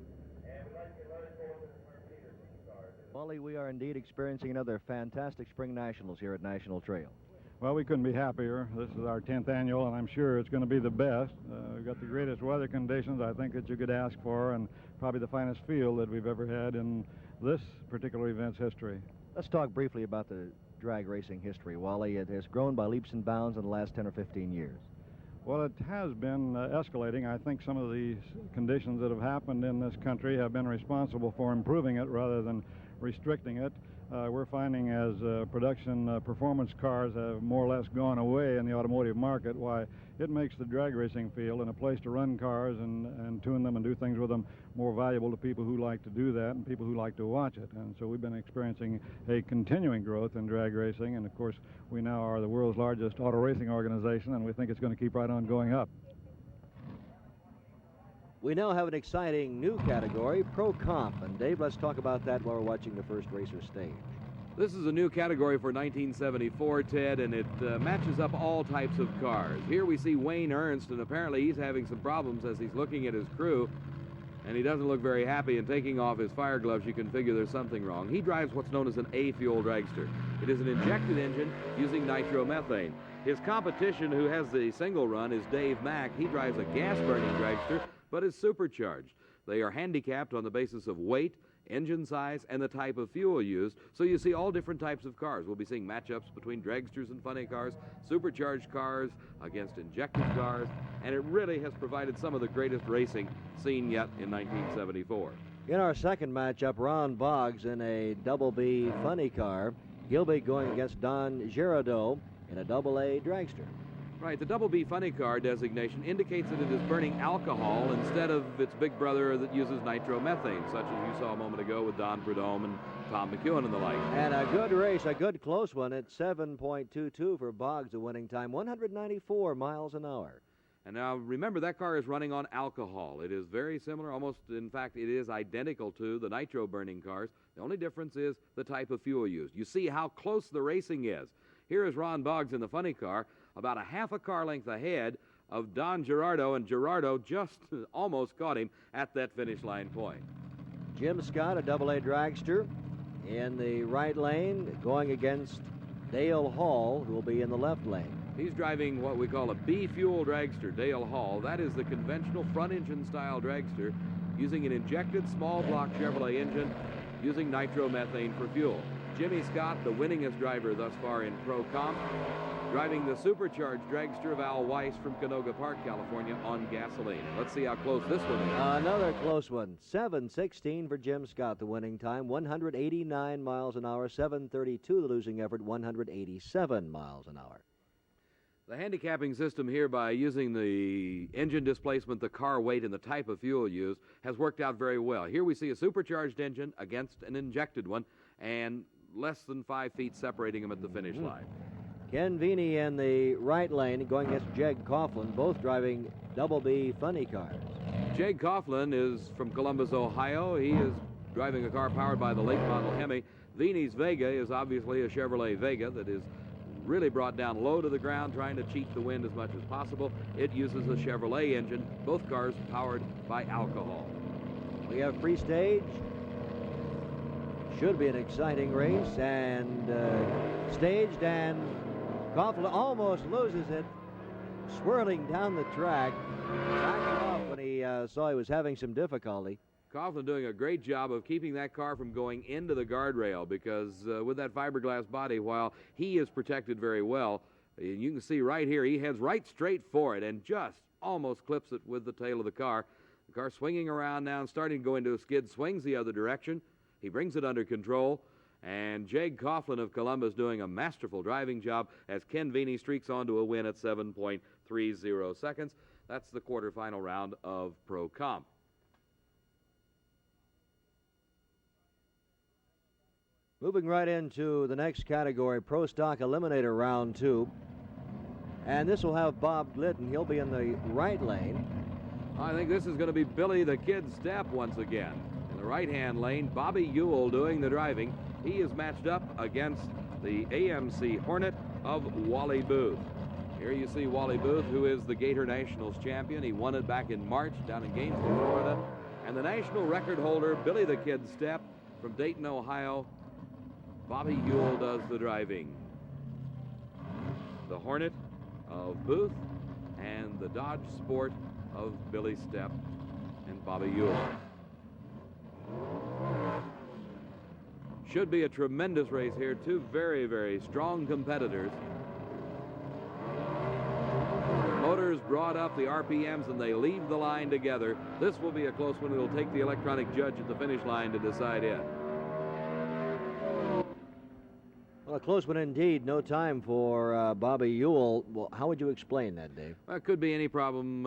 Wally, we are indeed experiencing another fantastic Spring Nationals here at National Trail. Well, we couldn't be happier. This is our 10th annual, and I'm sure it's going to be the best. We've got the greatest weather conditions, I think, that you could ask for, and probably the finest field that we've ever had in this particular event's history. Let's talk briefly about the drag racing history, Wally. It has grown by leaps and bounds in the last 10 or 15 years. Well, it has been escalating. I think some of the conditions that have happened in this country have been responsible for improving it rather than restricting it. We're finding as production performance cars have more or less gone away in the automotive market, why it makes the drag racing field and a place to run cars and tune them and do things with them more valuable to people who like to do that and people who like to watch it. And so we've been experiencing a continuing growth in drag racing, and of course we now are the world's largest auto racing organization, and we think it's going to keep right on going up. We now have an exciting new category, Pro Comp. And Dave, let's talk about that while we're watching the first racer stage. This is a new category for 1974, Ted, and it matches up all types of cars. Here we see Wayne Ernst, and apparently he's having some problems as he's looking at his crew, and he doesn't look very happy, and taking off his fire gloves, you can figure there's something wrong. He drives what's known as an A-fuel dragster. It is an injected engine using nitromethane. His competition, who has the single run, is Dave Mack. He drives a gas-burning dragster, but is supercharged. They are handicapped on the basis of weight, engine size, and the type of fuel used. So you see all different types of cars. We'll be seeing matchups between dragsters and funny cars, supercharged cars against injected cars, and it really has provided some of the greatest racing seen yet in 1974. In our second matchup, Ron Boggs in a Double B funny car. He'll be going against Don Girardeau in a Double A dragster. Right, the Double B funny car designation indicates that it is burning alcohol instead of its big brother that uses nitromethane, such as you saw a moment ago with Don Prudhomme and Tom McEwen and the like. And a good race, a good close one at 7.22 for Boggs, a winning time, 194 miles an hour. And now remember, that car is running on alcohol. It is very similar, almost, in fact, it is identical to the nitro-burning cars. The only difference is the type of fuel used. You see how close the racing is. Here is Ron Boggs in the funny car, about a half a car length ahead of Don Girardeau, and Girardeau just almost caught him at that finish line point. Jim Scott, a Double A dragster, in the right lane, going against Dale Hall, who will be in the left lane. He's driving what we call a B-fuel dragster, Dale Hall. That is the conventional front-engine style dragster using an injected small block Chevrolet engine using nitromethane for fuel. Jimmy Scott, the winningest driver thus far in Pro Comp, driving the supercharged dragster of Al Weiss from Canoga Park, California, on gasoline. Let's see how close this one is. Another close one. 7:16 for Jim Scott, the winning time. 189 miles an hour. 7:32 the losing effort. 187 miles an hour. The handicapping system here, by using the engine displacement, the car weight, and the type of fuel used, has worked out very well. Here we see a supercharged engine against an injected one, and less than 5 feet separating them at the finish line. Ken Veeney in the right lane going against Jeg Coughlin, both driving Double B funny cars. Jeg Coughlin is from Columbus, Ohio. He is driving a car powered by the late model Hemi. Veeney's Vega is obviously a Chevrolet Vega that is really brought down low to the ground, trying to cheat the wind as much as possible. It uses a Chevrolet engine, both cars powered by alcohol. We have free stage. Should be an exciting race, and staged, and Coughlin almost loses it, swirling down the track, backing off when he saw he was having some difficulty. Coughlin doing a great job of keeping that car from going into the guardrail, because with that fiberglass body, while he is protected very well, you can see right here, he heads right straight for it and just almost clips it with the tail of the car. The car swinging around now and starting to go into a skid, swings the other direction. He brings it under control, and Jeg Coughlin of Columbus doing a masterful driving job as Ken Veeney streaks on to a win at 7.22 2.30 seconds. That's the quarterfinal round of Pro Comp. Moving right into the next category, Pro Stock Eliminator Round 2. And this will have Bob Glidden. He'll be in the right lane. I think this is going to be Billy the Kid Stepp once again. In the right-hand lane, Bobby Ewell doing the driving. He is matched up against the AMC Hornet of Wally Booth. Here you see Wally Booth, who is the Gator Nationals champion. He won it back in March down in Gainesville, Florida. And the national record holder, Billy the Kid Stepp from Dayton, Ohio. Bobby Ewell does the driving. The Hornet of Booth and the Dodge Sport of Billy Stepp and Bobby Ewell. Should be a tremendous race here. Two very, very strong competitors. Motors brought up the RPMs and they leave the line together. This will be a close one. It'll take the electronic judge at the finish line to decide it. Well, a close one indeed. No time for Bobby Ewell. Well, how would you explain that, Dave? Well, it could be any problem,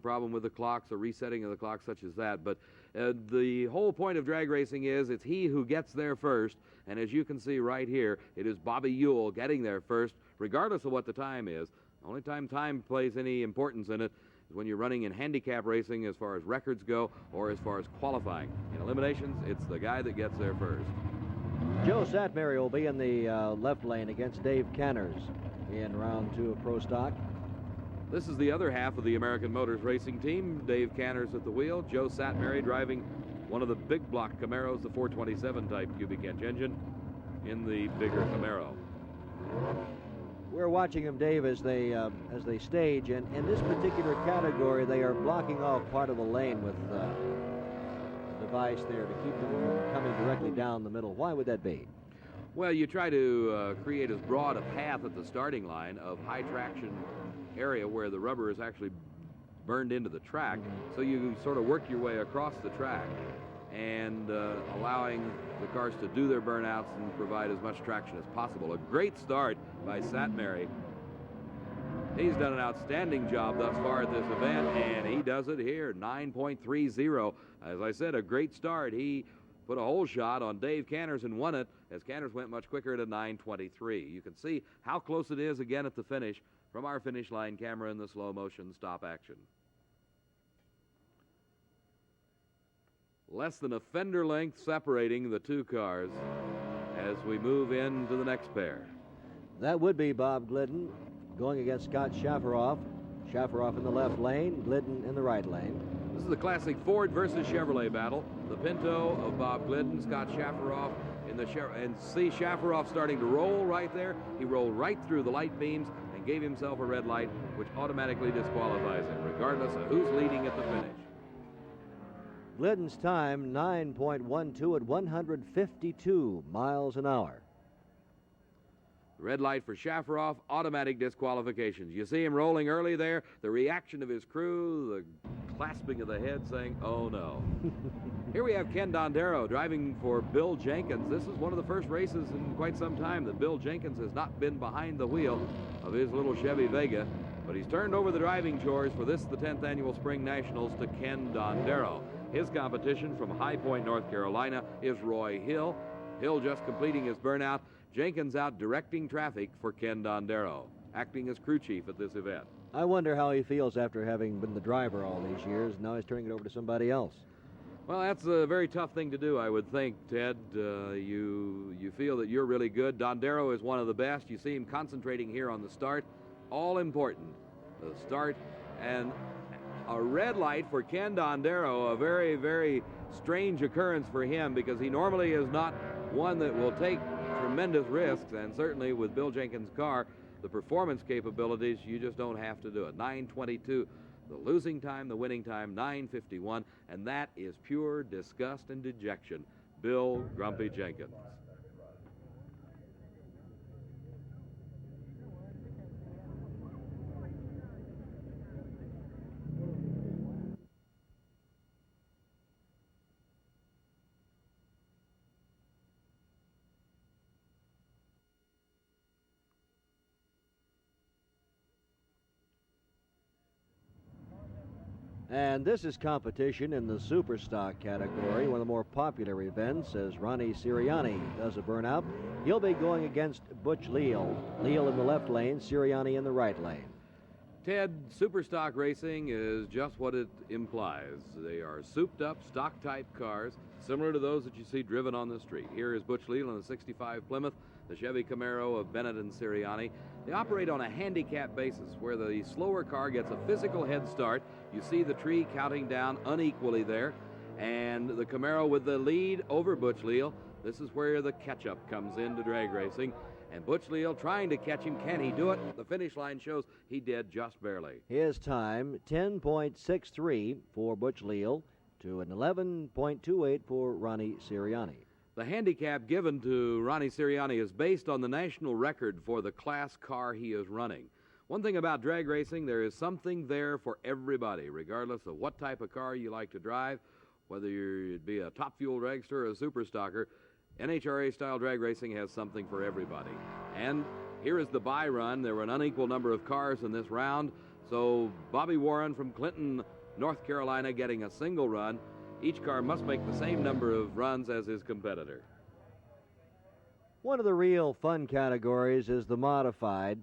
problem with the clocks, a resetting of the clock such as that. But the whole point of drag racing is it's he who gets there first. And as you can see right here, it is Bobby Ewell getting there first, regardless of what the time is. The only time plays any importance in it is when you're running in handicap racing as far as records go or as far as qualifying. In eliminations, it's the guy that gets there first. Joe Satmary will be in the left lane against Dave Canners in round 2 of Pro Stock. This is the other half of the American Motors racing team. Dave Canners at the wheel, Joe Satmary driving one of the big block Camaros, the 427 type cubic inch engine in the bigger Camaro. We're watching them, Dave, as they stage, and in this particular category, they are blocking off part of the lane with device there to keep them from coming directly down the middle. Why would that be? Well, you try to create as broad a path at the starting line of high traction area where the rubber is actually burned into the track, so you sort of work your way across the track and allowing the cars to do their burnouts and provide as much traction as possible. A great start by Satmary. He's done an outstanding job thus far at this event, and he does it here, 9.30. As I said, a great start. He put a hole shot on Dave Canners and won it, as Canners went much quicker at a 9.23. You can see how close it is again at the finish from our finish line camera in the slow motion stop action. Less than a fender length separating the two cars as we move into the next pair. That would be Bob Glidden going against Scott Shafaroff. Shafaroff in the left lane, Glidden in the right lane. This is the classic Ford versus Chevrolet battle. The Pinto of Bob Glidden, Scott Shafaroff in the and see Shafaroff starting to roll right there. He rolled right through the light beams and gave himself a red light, which automatically disqualifies him, regardless of who's leading at the finish. Glidden's time, 9.12 at 152 miles an hour. Red light for Shafaroff, automatic disqualifications. You see him rolling early there, the reaction of his crew, the clasping of the head saying, oh no. Here we have Ken Dondero driving for Bill Jenkins. This is one of the first races in quite some time that Bill Jenkins has not been behind the wheel of his little Chevy Vega, but he's turned over the driving chores for this, the 10th annual Spring Nationals, to Ken Dondero. His competition from High Point, North Carolina is Roy Hill. Hill just completing his burnout. Jenkins out directing traffic for Ken Dondero, acting as crew chief at this event. I wonder how he feels after having been the driver all these years. Now he's turning it over to somebody else. Well, that's a very tough thing to do, I would think, Ted. You feel that you're really good. Dondero is one of the best. You see him concentrating here on the start. All important. The start and a red light for Ken Dondero, a very, very strange occurrence for him because he normally is not one that will take tremendous risks, and certainly with Bill Jenkins' car, the performance capabilities, you just don't have to do it. 9:22, the losing time, the winning time, 9:51, and that is pure disgust and dejection. Bill Grumpy Jenkins. And this is competition in the super stock category, one of the more popular events, as Ronnie Sirianni does a burnout. He'll be going against Butch Leal. Leal in the left lane, Sirianni in the right lane. Ted, super stock racing is just what it implies. They are souped up, stock type cars, similar to those that you see driven on the street. Here is Butch Leal in the 65 Plymouth, the Chevy Camaro of Bennett and Sirianni. They operate on a handicap basis where the slower car gets a physical head start. You see the tree counting down unequally there, and the Camaro with the lead over Butch Leal. This is where the catch-up comes into drag racing. And Butch Leal trying to catch him. Can he do it? The finish line shows he did just barely. His time, 10.63 for Butch Leal to an 11.28 for Ronnie Sirianni. The handicap given to Ronnie Sirianni is based on the national record for the class car he is running. One thing about drag racing, there is something there for everybody, regardless of what type of car you like to drive, whether you'd be a top fuel dragster or a super stocker. NHRA style drag racing has something for everybody. And here is the bye run. There were an unequal number of cars in this round, so Bobby Warren from Clinton, North Carolina, getting a single run. Each car must make the same number of runs as his competitor. One of the real fun categories is the modified,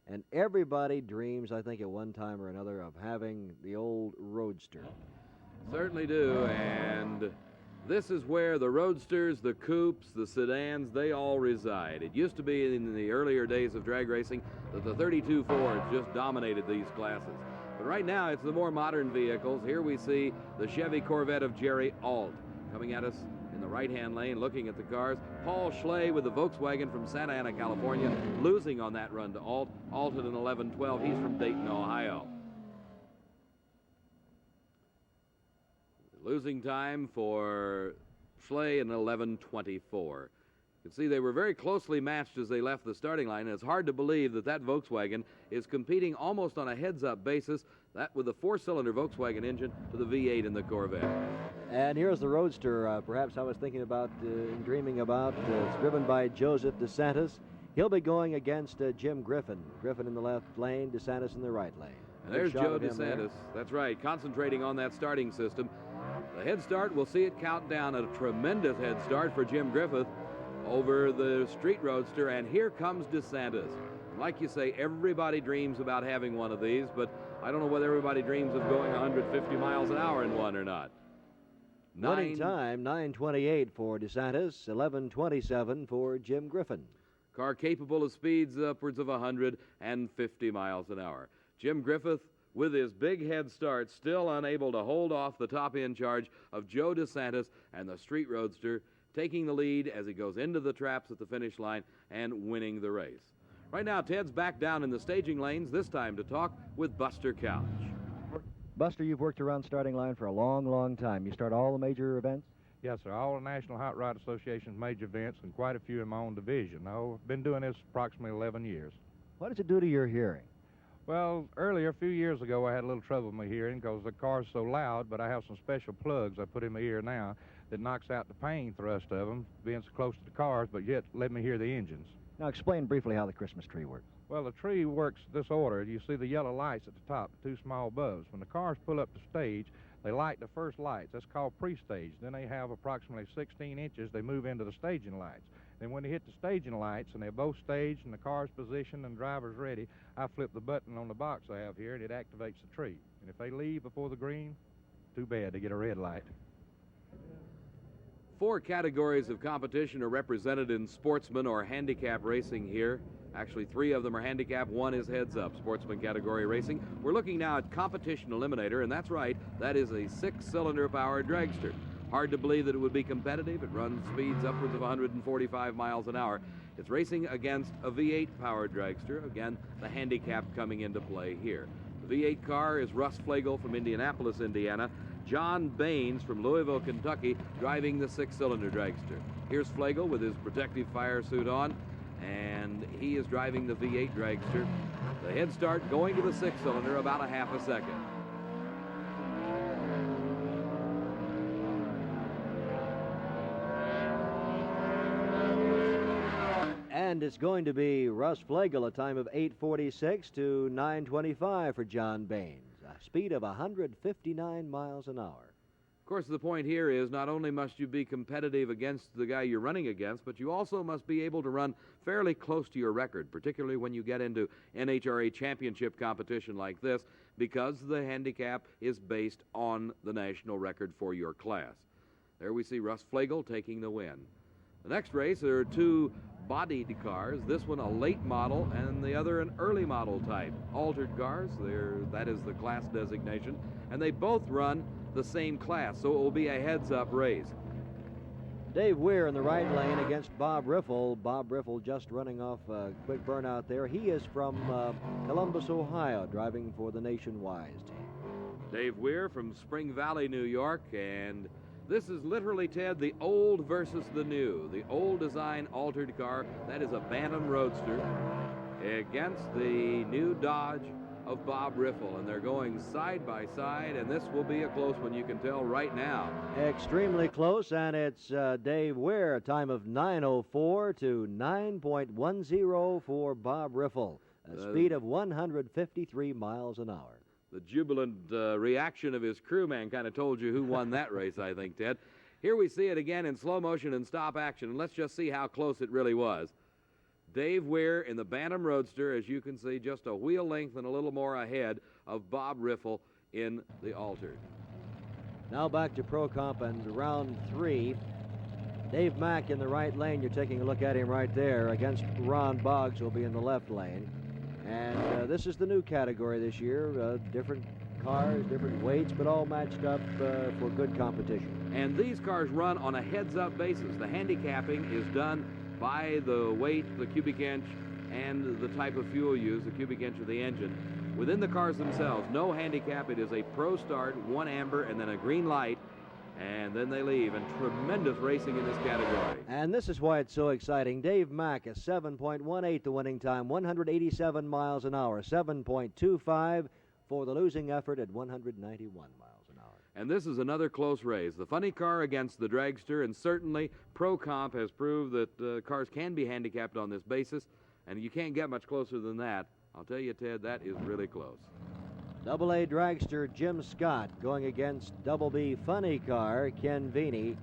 and everybody dreams, I think, at one time or another, of having the old Roadster. Certainly do, and this is where the Roadsters, the Coupes, the sedans, they all reside. It used to be in the earlier days of drag racing that the 32 Fords just dominated these classes. But right now, it's the more modern vehicles. Here we see the Chevy Corvette of Jerry Ault coming at us in the right-hand lane, looking at the cars. Paul Schley with the Volkswagen from Santa Ana, California, losing on that run to Ault. Ault at an 11-12. He's from Dayton, Ohio. Losing time for Schley in 11:24. You can see they were very closely matched as they left the starting line, and it's hard to believe that that Volkswagen is competing almost on a heads-up basis, that with the four-cylinder Volkswagen engine to the V8 in the Corvette. And here's the Roadster, perhaps I was thinking about and dreaming about. It's driven by Joseph DeSantis. He'll be going against Jim Griffin. Griffin in the left lane, DeSantis in the right lane. And there's Joe DeSantis. That's right, concentrating on that starting system. The head start, we'll see it count down. A tremendous head start for Jim Griffith over the street Roadster, and here comes DeSantis. Like you say, everybody dreams about having one of these, but I don't know whether everybody dreams of going 150 miles an hour in one or not. Running time, 9:28 for DeSantis, 11:27 for Jim Griffin. Car capable of speeds upwards of 150 miles an hour. Jim Griffith, with his big head start, still unable to hold off the top-end charge of Joe DeSantis and the street Roadster, taking the lead as he goes into the traps at the finish line and winning the race. Right now, Ted's back down in the staging lanes, this time to talk with Buster Couch. Buster, you've worked around starting line for a long, long time. You start all the major events? Yes, sir. All the National Hot Rod Association's major events and quite a few in my own division. I've been doing this approximately 11 years. What does it do to your hearing? Well, earlier, a few years ago, I had a little trouble with my hearing because the car's so loud, but I have some special plugs I put in my ear now that knocks out the pain thrust of them, being so close to the cars, but yet let me hear the engines. Now, explain briefly how the Christmas tree works. Well, the tree works this order. You see the yellow lights at the top, the two small bulbs. When the cars pull up the stage, they light the first lights. That's called pre-stage. Then they have approximately 16 inches. They move into the staging lights. Then when they hit the staging lights and they're both staged and the car's positioned and driver's ready, I flip the button on the box I have here and it activates the tree. And if they leave before the green, too bad, they get a red light. 4 categories of competition are represented in Sportsman or handicap racing here. Actually, 3 of them are handicap, 1 is heads up, Sportsman category racing. We're looking now at Competition Eliminator, and that's right, that is a 6-cylinder powered dragster. Hard to believe that it would be competitive. It runs speeds upwards of 145 miles an hour. It's racing against a V8 powered dragster. Again, the handicap coming into play here. The V8 car is Russ Flegel from Indianapolis, Indiana. John Baines from Louisville, Kentucky, driving the 6-cylinder dragster. Here's Flegel with his protective fire suit on, and he is driving the V8 dragster. The head start going to the 6-cylinder about a half a second. And it's going to be Russ Flegel, a time of 8:46 to 9:25 for John Baines. speed of 159 miles an hour. Of course, the point here is not only must you be competitive against the guy you're running against, but you also must be able to run fairly close to your record, particularly when you get into NHRA championship competition like this, because the handicap is based on the national record for your class. There we see Russ Flegel taking the win. The next race, there are two bodied cars, this one a late model and the other an early model type. Altered cars, that is the class designation, and they both run the same class, so it will be a heads-up race. Dave Weir in the right lane against Bob Riffle. Bob Riffle just running off a quick burnout there. He is from Columbus, Ohio, driving for the Nationwide team. Dave Weir from Spring Valley, New York, and this is literally, Ted, the old versus the new. The old design altered car, that is a Bantam Roadster, against the new Dodge of Bob Riffle, and they're going side by side, and this will be a close one, you can tell right now. Extremely close, and it's Dave Weir, a time of 9:04 to 9.10 for Bob Riffle, a speed of 153 miles an hour. The jubilant reaction of his crewman kind of told you who won that race, I think, Ted. Here we see it again in slow motion and stop action, and let's just see how close it really was. Dave Weir in the Bantam Roadster, as you can see, just a wheel length and a little more ahead of Bob Riffle in the altered. Now back to Pro Comp and round 3. Dave Mack in the right lane. You're taking a look at him right there against Ron Boggs, who will be in the left lane. And this is the new category this year. Different cars, different weights, but all matched up for good competition. And these cars run on a heads-up basis. The handicapping is done by the weight, the cubic inch, and the type of fuel used, the cubic inch of the engine. Within the cars themselves, no handicap. It is a pro start, one amber, and then a green light, and then they leave. And tremendous racing in this category. And this is why it's so exciting. Dave Mack, a 7.18 the winning time, 187 miles an hour, 7.25 for the losing effort at 191 miles. And this is another close race. The funny car against the dragster, and certainly Pro Comp has proved that cars can be handicapped on this basis, and you can't get much closer than that. I'll tell you, Ted, that is really close. Double A dragster Jim Scott going against Double B funny car Ken Veeney.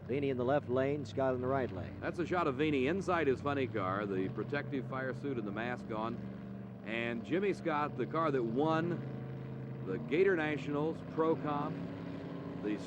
Veeney in the left lane, Scott in the right lane. That's a shot of Veeney inside his funny car, the protective fire suit and the mask on. And Jimmy Scott, the car that won the Gator Nationals, Pro Comp, the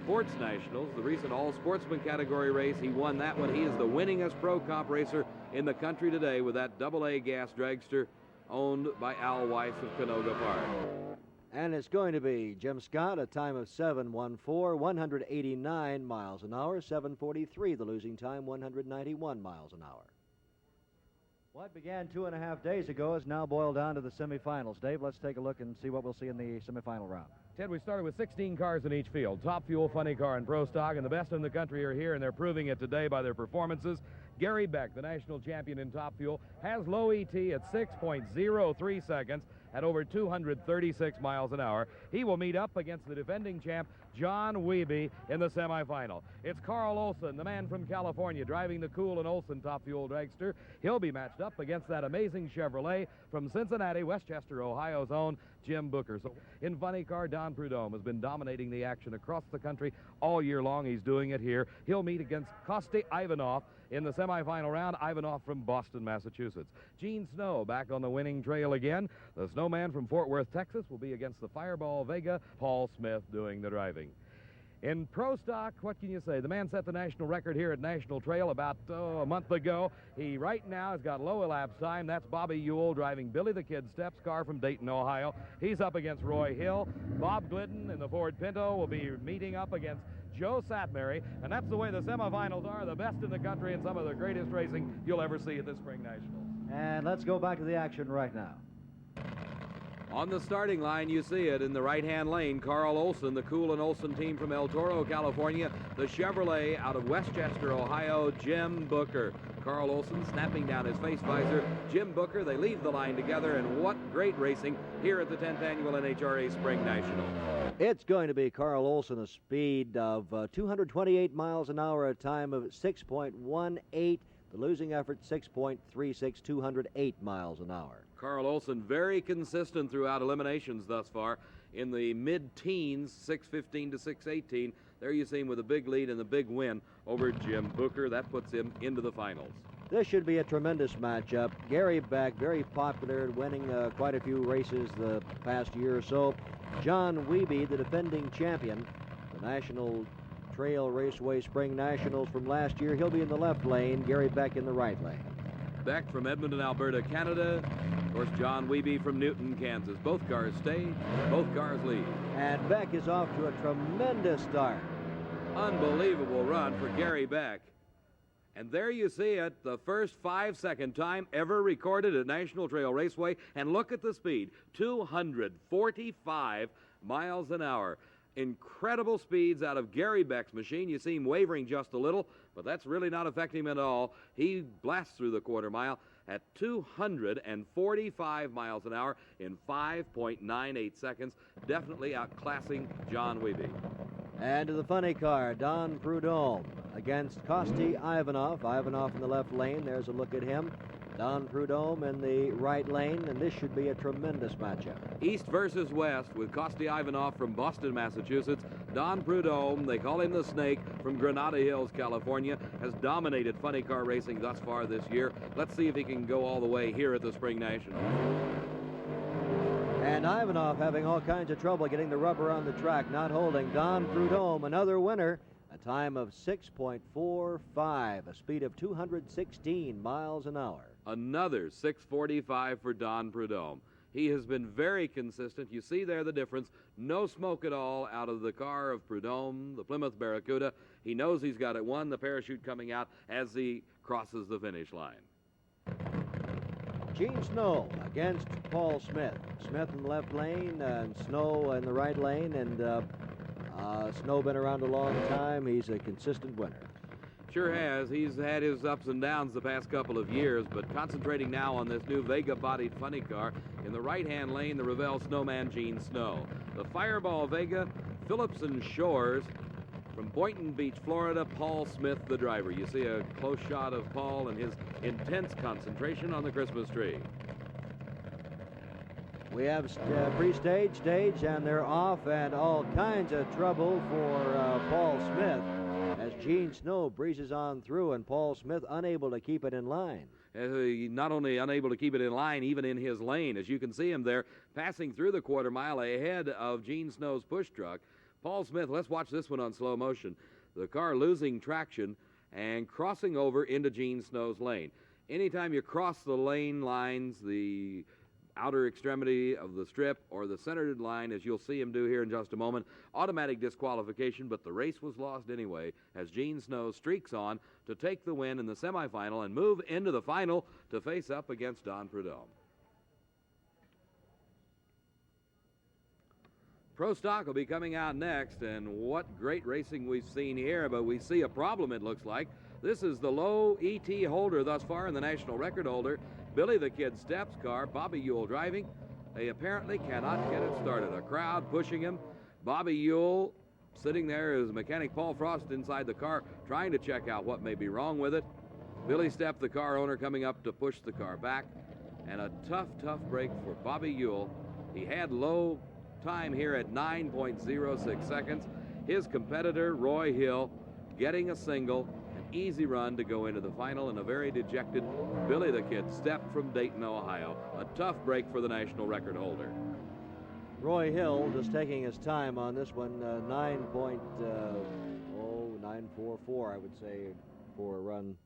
Sports Nationals, the recent all-sportsman category race. He won that one. He is the winningest Pro Comp racer in the country today with that double-A gas dragster owned by Al Weiss of Canoga Park. And it's going to be Jim Scott, a time of 7:14, 189 miles an hour, 7:43 the losing time, 191 miles an hour. What began 2.5 days ago is now boiled down to the semifinals. Dave, let's take a look and see what we'll see in the semifinal round. Ted, we started with 16 cars in each field. Top Fuel, Funny Car, and Pro Stock, and the best in the country are here, and they're proving it today by their performances. Gary Beck, the national champion in Top Fuel, has low ET at 6.03 seconds at over 236 miles an hour. He will meet up against the defending champ, John Wiebe, in the semifinal. It's Carl Olson, the man from California, driving the Cool and Olson Top Fuel dragster. He'll be matched up against that amazing Chevrolet from Cincinnati, Westchester, Ohio's own Jim Booker. So in funny car, Don Prudhomme has been dominating the action across the country all year long. He's doing it here. He'll meet against Kosti Ivanov in the semifinal round. Ivanov from Boston, Massachusetts. Gene Snow back on the winning trail again. The Snowman from Fort Worth, Texas will be against the Fireball Vega, Paul Smith doing the driving. In Pro Stock, what can you say? The man set the national record here at National Trail about a month ago. He right now has got low elapsed time. That's Bobby Ewell driving Billy the Kid Steps car from Dayton, Ohio. He's up against Roy Hill. Bob Glidden in the Ford Pinto will be meeting up against Joe Satmary, and that's the way the semifinals are, the best in the country and some of the greatest racing you'll ever see at the Spring Nationals. And let's go back to the action right now. On the starting line, you see it in the right-hand lane, Carl Olson, the Cool and Olson team from El Toro, California. The Chevrolet out of Westchester, Ohio, Jim Booker. Carl Olson snapping down his face visor. Jim Booker, they leave the line together, and what great racing here at the 10th Annual NHRA Spring National. It's going to be Carl Olson, a speed of 228 miles an hour, a time of 6.18. The losing effort, 6.36, 208 miles an hour. Carl Olson very consistent throughout eliminations thus far. in the mid-teens, 6:15 to 6:18. There you see him with a big lead and the big win over Jim Booker. That puts him into the finals. This should be a tremendous matchup. Gary Beck, very popular, winning quite a few races the past year or so. John Wiebe, the defending champion, the National Trail Raceway Spring Nationals from last year. He'll be in the left lane, Gary Beck in the right lane. Beck from Edmonton, Alberta, Canada. Of course, John Wiebe from Newton, Kansas. Both cars stay, both cars lead. And Beck is off to a tremendous start. Unbelievable run for Gary Beck. And there you see it, the first 5-second time ever recorded at National Trail Raceway. And look at the speed, 245 miles an hour. Incredible speeds out of Gary Beck's machine. You see him wavering just a little, but that's really not affecting him at all. He blasts through the quarter mile at 245 miles an hour in 5.98 seconds, definitely outclassing John Wiebe. And to the funny car, Don Prudhomme against Kosti Ivanov. Ivanov in the left lane. There's a look at him. Don Prudhomme in the right lane, and this should be a tremendous matchup. East versus west with Kosti Ivanov from Boston, Massachusetts. Don Prudhomme, they call him the Snake, from Granada Hills, California, has dominated funny car racing thus far this year. Let's see if he can go all the way here at the Spring Nationals. And Ivanov having all kinds of trouble getting the rubber on the track, not holding. Don Prudhomme, another winner, a time of 6.45, a speed of 216 miles an hour. Another 6:45 for Don Prudhomme. He has been very consistent. You see there the difference. No smoke at all out of the car of Prudhomme, the Plymouth Barracuda. He knows he's got it won, the parachute coming out as he crosses the finish line. Gene Snow against Paul Smith. Smith in the left lane and Snow in the right lane. And Snow been around a long time. He's a consistent winner. Sure has. He's had his ups and downs the past couple of years, but concentrating now on this new Vega-bodied funny car. In the right-hand lane, the Revell Snowman, Gene Snow. The Fireball Vega, Phillips and Shores. From Boynton Beach, Florida, Paul Smith, the driver. You see a close shot of Paul and his intense concentration on the Christmas tree. We have pre-stage, stage, and they're off, and all kinds of trouble for Paul Smith as Gene Snow breezes on through, and Paul Smith unable to keep it in line. Not only unable to keep it in line, even in his lane. As you can see him there, passing through the quarter mile ahead of Gene Snow's push truck. Paul Smith, let's watch this one on slow motion. The car losing traction and crossing over into Gene Snow's lane. Anytime you cross the lane lines, the outer extremity of the strip or the centered line, as you'll see him do here in just a moment, automatic disqualification, but the race was lost anyway as Gene Snow streaks on to take the win in the semifinal and move into the final to face up against Don Prudhomme. Pro Stock will be coming out next, and what great racing we've seen here, but we see a problem, it looks like. This is the low ET holder thus far in the national record holder. Billy the Kid Steps car, Bobby Ewell driving. They apparently cannot get it started. A crowd pushing him. Bobby Ewell sitting there as mechanic Paul Frost inside the car trying to check out what may be wrong with it. Billy Stepp, the car owner, coming up to push the car back. And a tough break for Bobby Ewell. He had low time here at 9.06 seconds. His competitor, Roy Hill, getting a single, an easy run to go into the final, and a very dejected Billy the Kid Stepp from Dayton, Ohio. A tough break for the national record holder. Roy Hill just taking his time on this one, 9.944, I would say, for a run.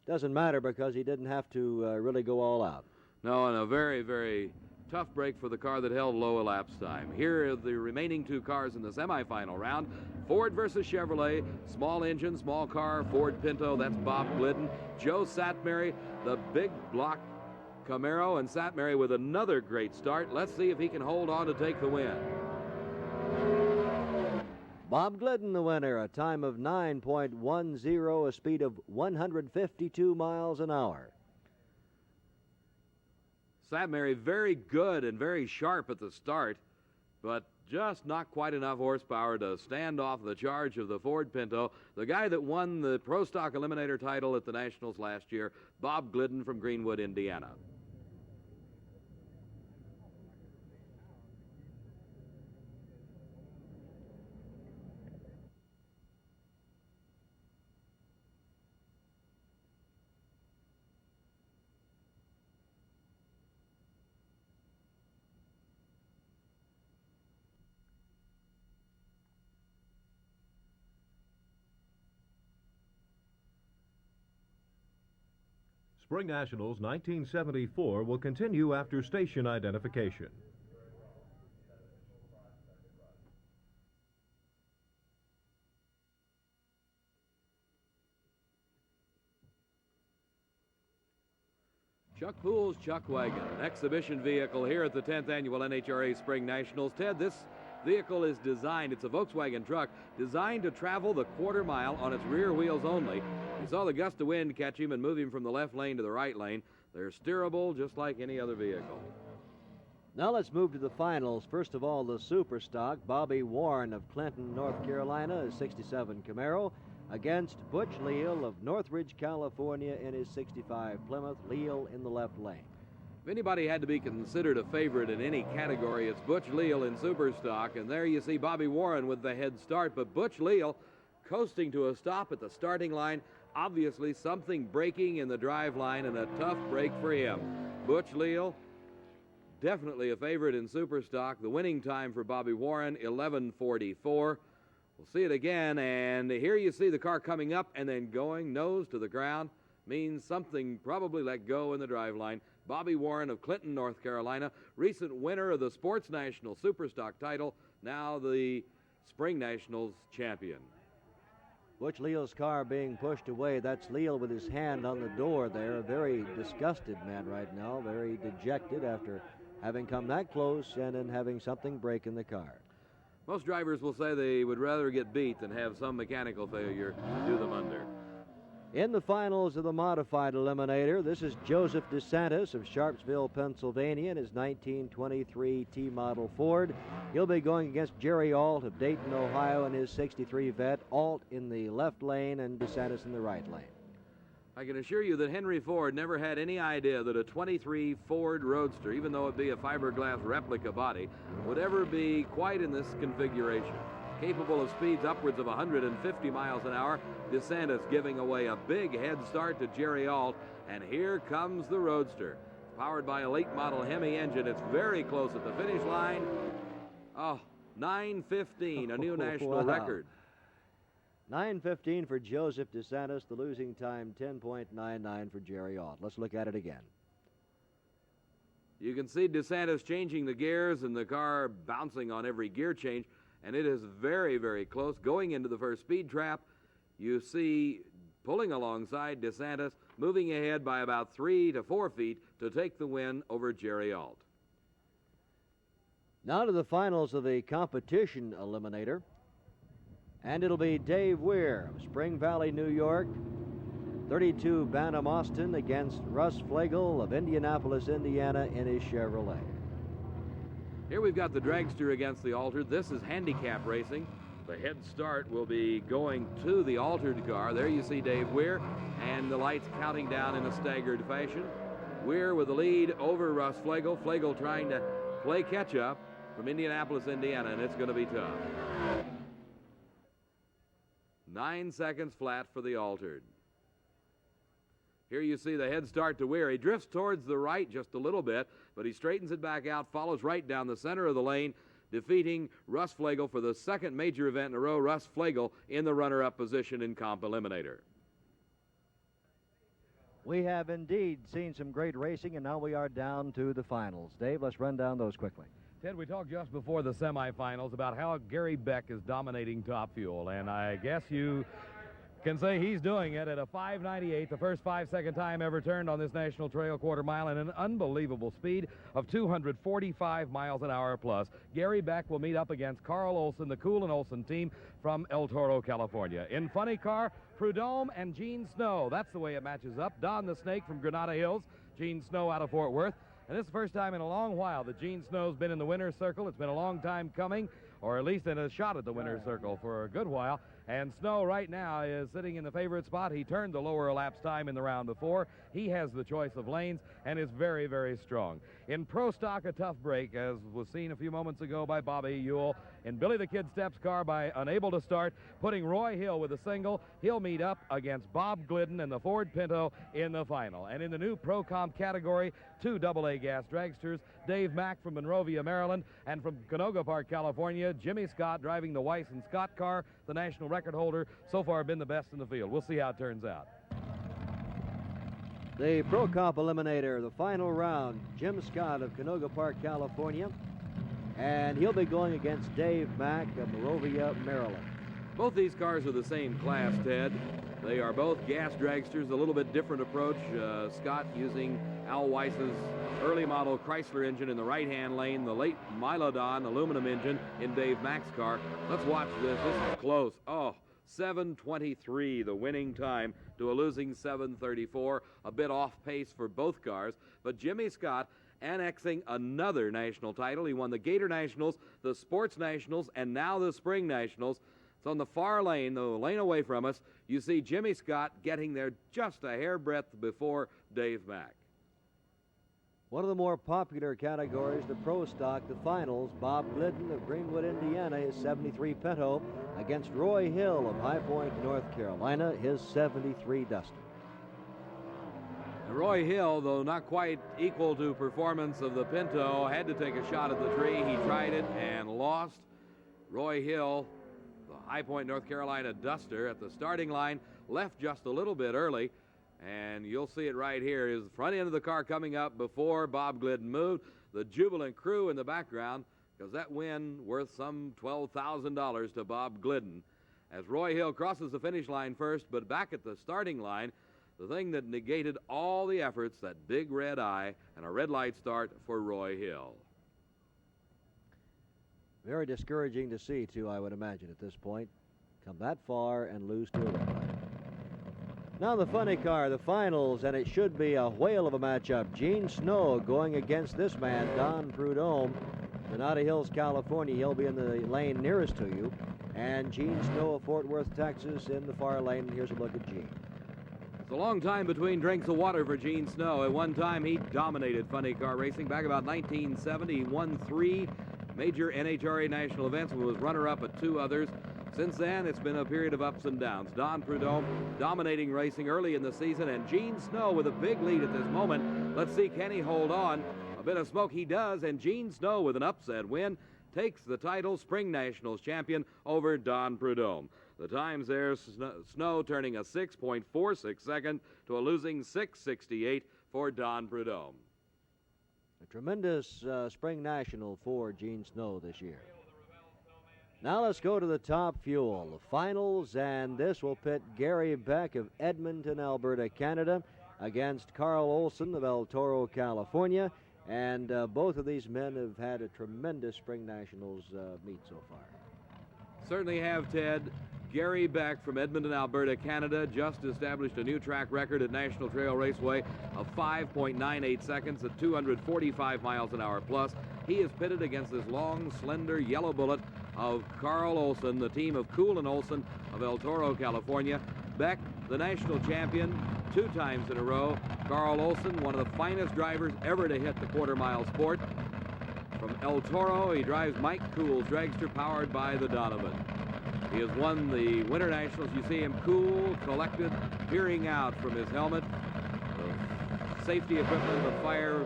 Doesn't matter because he didn't have to really go all out. No, and a very tough break for the car that held low elapsed time. Here are the remaining two cars in the semifinal round. Ford versus Chevrolet, small engine, small car, Ford Pinto, that's Bob Glidden. Joe Satmary, the big block Camaro, and Satmary with another great start. Let's see if he can hold on to take the win. Bob Glidden, the winner, a time of 9.10, a speed of 152 miles an hour. Satmary very good and very sharp at the start, but just not quite enough horsepower to stand off the charge of the Ford Pinto. The guy that won the Pro Stock Eliminator title at the Nationals last year, Bob Glidden from Greenwood, Indiana. Spring Nationals 1974 will continue after station identification. Chuck Poole's Chuck Wagon, an exhibition vehicle here at the 10th Annual NHRA Spring Nationals. Ted, this vehicle is designed, it's a Volkswagen truck, designed to travel the quarter mile on its rear wheels only. You saw the gust of wind catch him and move him from the left lane to the right lane. They're steerable just like any other vehicle. Now let's move to the finals. First of all, the super stock, Bobby Warren of Clinton, North Carolina, his 67 Camaro, against Butch Leal of Northridge, California, in his 65 Plymouth. Leal in the left lane. If anybody had to be considered a favorite in any category, it's Butch Leal in Superstock, and there you see Bobby Warren with the head start, but Butch Leal coasting to a stop at the starting line. Obviously something breaking in the drive line, and a tough break for him. Butch Leal, definitely a favorite in Superstock. The winning time for Bobby Warren, 11:44. We'll see it again, and here you see the car coming up and then going nose to the ground. Means something probably let go in the driveline. Bobby Warren of Clinton, North Carolina, recent winner of the Sports National Superstock title, now the Spring Nationals champion. Butch Leal's car being pushed away. That's Leal with his hand on the door there. A very disgusted man right now, very dejected after having come that close and then having something break in the car. Most drivers will say they would rather get beat than have some mechanical failure do them under. In the finals of the modified eliminator, this is Joseph DeSantis of Sharpsville, Pennsylvania, in his 1923 T-model Ford. He'll be going against Jerry Alt of Dayton, Ohio, in his 63 Vet. Alt in the left lane and DeSantis in the right lane. I can assure you that Henry Ford never had any idea that a 23 Ford Roadster, even though it be a fiberglass replica body, would ever be quite in this configuration. Capable of speeds upwards of 150 miles an hour, DeSantis giving away a big head start to Jerry Alt, and here comes the Roadster. Powered by a late model Hemi engine, it's very close at the finish line. Oh, 9:15, a new national record. 9:15 for Joseph DeSantis, the losing time 10.99 for Jerry Alt. Let's look at it again. You can see DeSantis changing the gears and the car bouncing on every gear change, and it is very, very close. Going into the first speed trap, you see pulling alongside DeSantis, moving ahead by about 3 to 4 feet to take the win over Jerry Alt. Now to the finals of the competition eliminator. And it'll be Dave Weir of Spring Valley, New York, 32 Bantam Austin, against Russ Flegel of Indianapolis, Indiana, in his Chevrolet. Here we've got the dragster against the altered. This is handicap racing. The head start will be going to the altered car. There you see Dave Weir, and the lights counting down in a staggered fashion. Weir with the lead over Russ Flegel. Flegel trying to play catch-up from Indianapolis, Indiana, and it's going to be tough. 9 seconds flat for the altered. Here you see the head start to Weir. He drifts towards the right just a little bit, but he straightens it back out, follows right down the center of the lane, defeating Russ Flegel for the second major event in a row. Russ Flegel in the runner-up position in Comp Eliminator. We have indeed seen some great racing, and now we are down to the finals. Dave, let's run down those quickly. Ted, we talked just before the semifinals about how Gary Beck is dominating Top Fuel, and I guess you can say he's doing it at a 5:98, the first 5-second time ever turned on this National Trail quarter mile, and an unbelievable speed of 245 miles an hour plus. Gary Beck will meet up against Carl Olson, the Cool & Olson team from El Toro, California. In funny car, Prudhomme and Gene Snow. That's the way it matches up. Don the Snake from Granada Hills, Gene Snow out of Fort Worth. And this is the first time in a long while that Gene Snow's been in the winner's circle. It's been a long time coming, or at least in a shot at the winner's circle for a good while. And Snow right now is sitting in the favorite spot. He turned the lower elapsed time in the round before. He has the choice of lanes and is very, very strong. In Pro Stock, a tough break, as was seen a few moments ago by Bobby Ewell. In Billy the Kid Steps' car by unable to start, putting Roy Hill with a single. He'll meet up against Bob Glidden and the Ford Pinto in the final. And in the new Pro Comp category, 2 AA gas dragsters, Dave Mack from Monrovia, Maryland, and from Canoga Park, California, Jimmy Scott driving the Weiss and Scott car, the national record holder, so far been the best in the field. We'll see how it turns out. The Pro Comp Eliminator, the final round, Jim Scott of Canoga Park, California. And he'll be going against Dave Mack of Monrovia, Maryland. Both these cars are the same class, Ted. They are both gas dragsters, a little bit different approach. Scott using Al Weiss's early model Chrysler engine in the right-hand lane, the late Milodon aluminum engine in Dave Mack's car. Let's watch this. This is close. Oh, 7:23, the winning time to a losing 7:34. A bit off pace for both cars, but Jimmy Scott annexing another national title. He won the Gator Nationals, the Sports Nationals, and now the Spring Nationals. So on the far lane, the lane away from us, you see Jimmy Scott getting there just a hairbreadth before Dave Mack. One of the more popular categories, the Pro Stock, the finals. Bob Glidden of Greenwood, Indiana, his 73 Pinto against Roy Hill of High Point, North Carolina, his 73 Duster. Roy Hill, though not quite equal to performance of the Pinto, had to take a shot at the tree. He tried it and lost. Roy Hill, the High Point, North Carolina Duster, at the starting line, left just a little bit early. And you'll see it right here. Is the front end of the car coming up before Bob Glidden moved. The jubilant crew in the background, because that win worth some $12,000 to Bob Glidden. As Roy Hill crosses the finish line first, but back at the starting line, the thing that negated all the efforts, that big red eye, and a red light start for Roy Hill. Very discouraging to see, too, I would imagine, at this point. Come that far and lose to a red light. Now the funny car, the finals, and it should be a whale of a matchup. Gene Snow going against this man, Don Prudhomme. Granada Hills, California. He'll be in the lane nearest to you. And Gene Snow of Fort Worth, Texas, in the far lane. And here's a look at Gene. It's a long time between drinks of water for Gene Snow. At one time, he dominated funny car racing. Back about 1970, he won 3 major NHRA national events and was runner-up at 2 others. Since then, it's been a period of ups and downs. Don Prudhomme dominating racing early in the season, and Gene Snow with a big lead at this moment. Let's see, can he hold on? A bit of smoke he does, and Gene Snow with an upset win takes the title Spring Nationals champion over Don Prudhomme. The times there, Snow turning a 6.46 second to a losing 6:68 for Don Prudhomme. A tremendous Spring National for Gene Snow this year. Now let's go to the Top Fuel, the finals, and this will pit Gary Beck of Edmonton, Alberta, Canada, against Carl Olson of El Toro, California. And both of these men have had a tremendous Spring Nationals meet so far. Certainly have, Ted. Gary Beck from Edmonton, Alberta, Canada, just established a new track record at National Trail Raceway of 5.98 seconds at 245 miles an hour plus. He is pitted against this long, slender yellow bullet of Carl Olson, the team of Cool and Olson of El Toro, California. Beck, the national champion, 2 times in a row. Carl Olson, one of the finest drivers ever to hit the quarter-mile sport. From El Toro, he drives Mike Cool's dragster powered by the Donovan. He has won the Winter Nationals. You see him cool, collected, peering out from his helmet. The safety equipment, the fire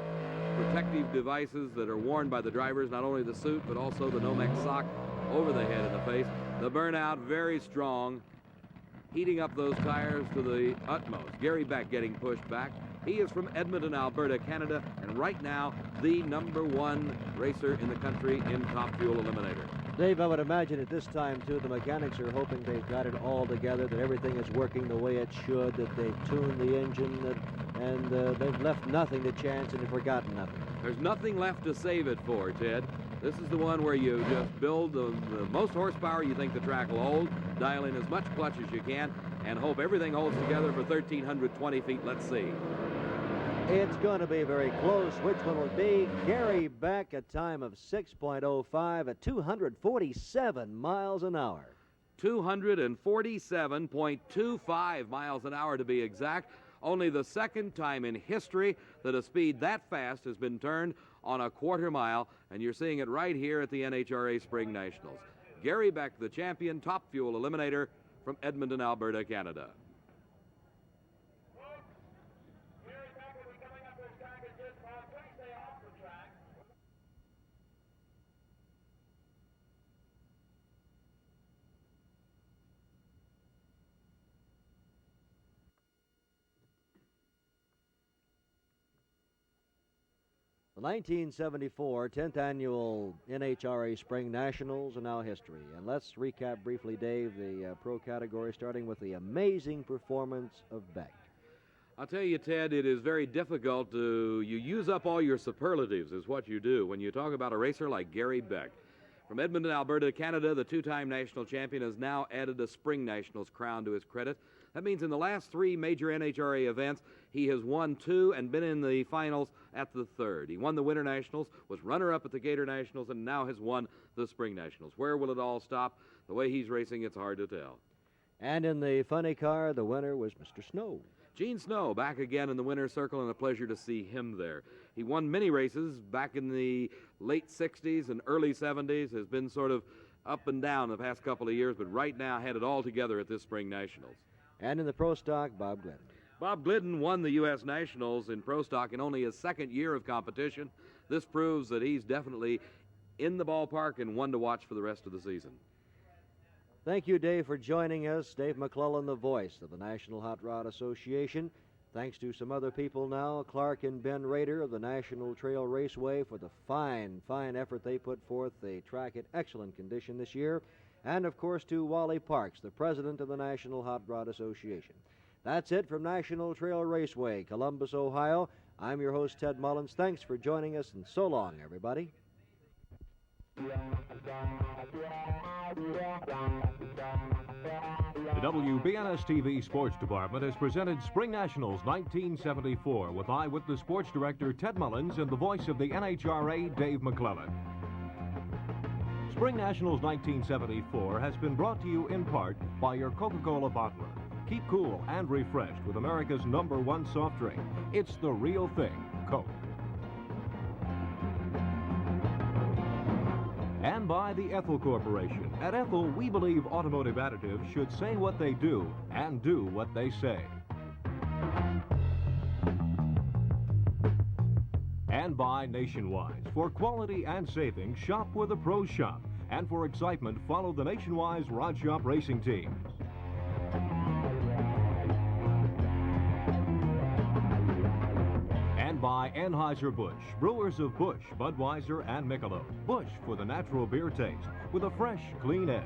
protective devices that are worn by the drivers, not only the suit, but also the Nomex sock over the head and the face. The burnout very strong, heating up those tires to the utmost. Gary Beck getting pushed back. He is from Edmonton, Alberta, Canada, and right now the #1 racer in the country in Top Fuel Eliminator. Dave, I would imagine at this time, too, the mechanics are hoping they've got it all together, that everything is working the way it should, that they've tuned the engine, and they've left nothing to chance and have forgotten nothing. There's nothing left to save it for, Ted. This is the one where you just build the most horsepower you think the track will hold, dial in as much clutch as you can, and hope everything holds together for 1,320 feet. Let's see. It's going to be very close. Which one will it be? Gary Beck, a time of 6.05 at 247 miles an hour. 247.25 miles an hour to be exact. Only the second time in history that a speed that fast has been turned on a quarter mile, and you're seeing it right here at the NHRA Spring Nationals. Gary Beck, the champion Top Fuel Eliminator from Edmonton, Alberta, Canada. The 1974 10th Annual NHRA Spring Nationals are now history. And let's recap briefly, Dave, the pro category, starting with the amazing performance of Beck. I'll tell you, Ted, it is very difficult to... You use up all your superlatives is what you do when you talk about a racer like Gary Beck. From Edmonton, Alberta, Canada, the two-time national champion has now added a Spring Nationals crown to his credit. That means in the last 3 major NHRA events, he has won 2 and been in the finals at the 3rd. He won the Winter Nationals, was runner-up at the Gator Nationals, and now has won the Spring Nationals. Where will it all stop? The way he's racing, it's hard to tell. And in the funny car, the winner was Mr. Snow. Gene Snow back again in the winner's circle, and a pleasure to see him there. He won many races back in the late 60s and early 70s, has been sort of up and down the past couple of years, but right now had it all together at this Spring Nationals. And in the Pro Stock, Bob Glidden. Bob Glidden won the U.S. Nationals in Pro Stock in only his 2nd year of competition. This proves that he's definitely in the ballpark and one to watch for the rest of the season. Thank you, Dave, for joining us. Dave McClellan, the voice of the National Hot Rod Association. Thanks to some other people now, Clark and Ben Rader of the National Trail Raceway, for the fine effort they put forth. They track in excellent condition this year. And, of course, to Wally Parks, the president of the National Hot Rod Association. That's it from National Trail Raceway, Columbus, Ohio. I'm your host, Ted Mullins. Thanks for joining us, and so long, everybody. The WBNS-TV Sports Department has presented Spring Nationals 1974 with Eyewitness Sports Director Ted Mullins and the voice of the NHRA, Dave McClellan. Spring Nationals 1974 has been brought to you in part by your Coca-Cola bottler. Keep cool and refreshed with America's #1 soft drink. It's the real thing, Coke. And by the Ethel Corporation. At Ethel, we believe automotive additives should say what they do and do what they say. And by Nationwide. For quality and savings, shop where the pros shop. And for excitement, follow the Nationwide Rod Shop racing team. And by Anheuser-Busch, brewers of Busch, Budweiser, and Michelob. Busch for the natural beer taste, with a fresh, clean edge.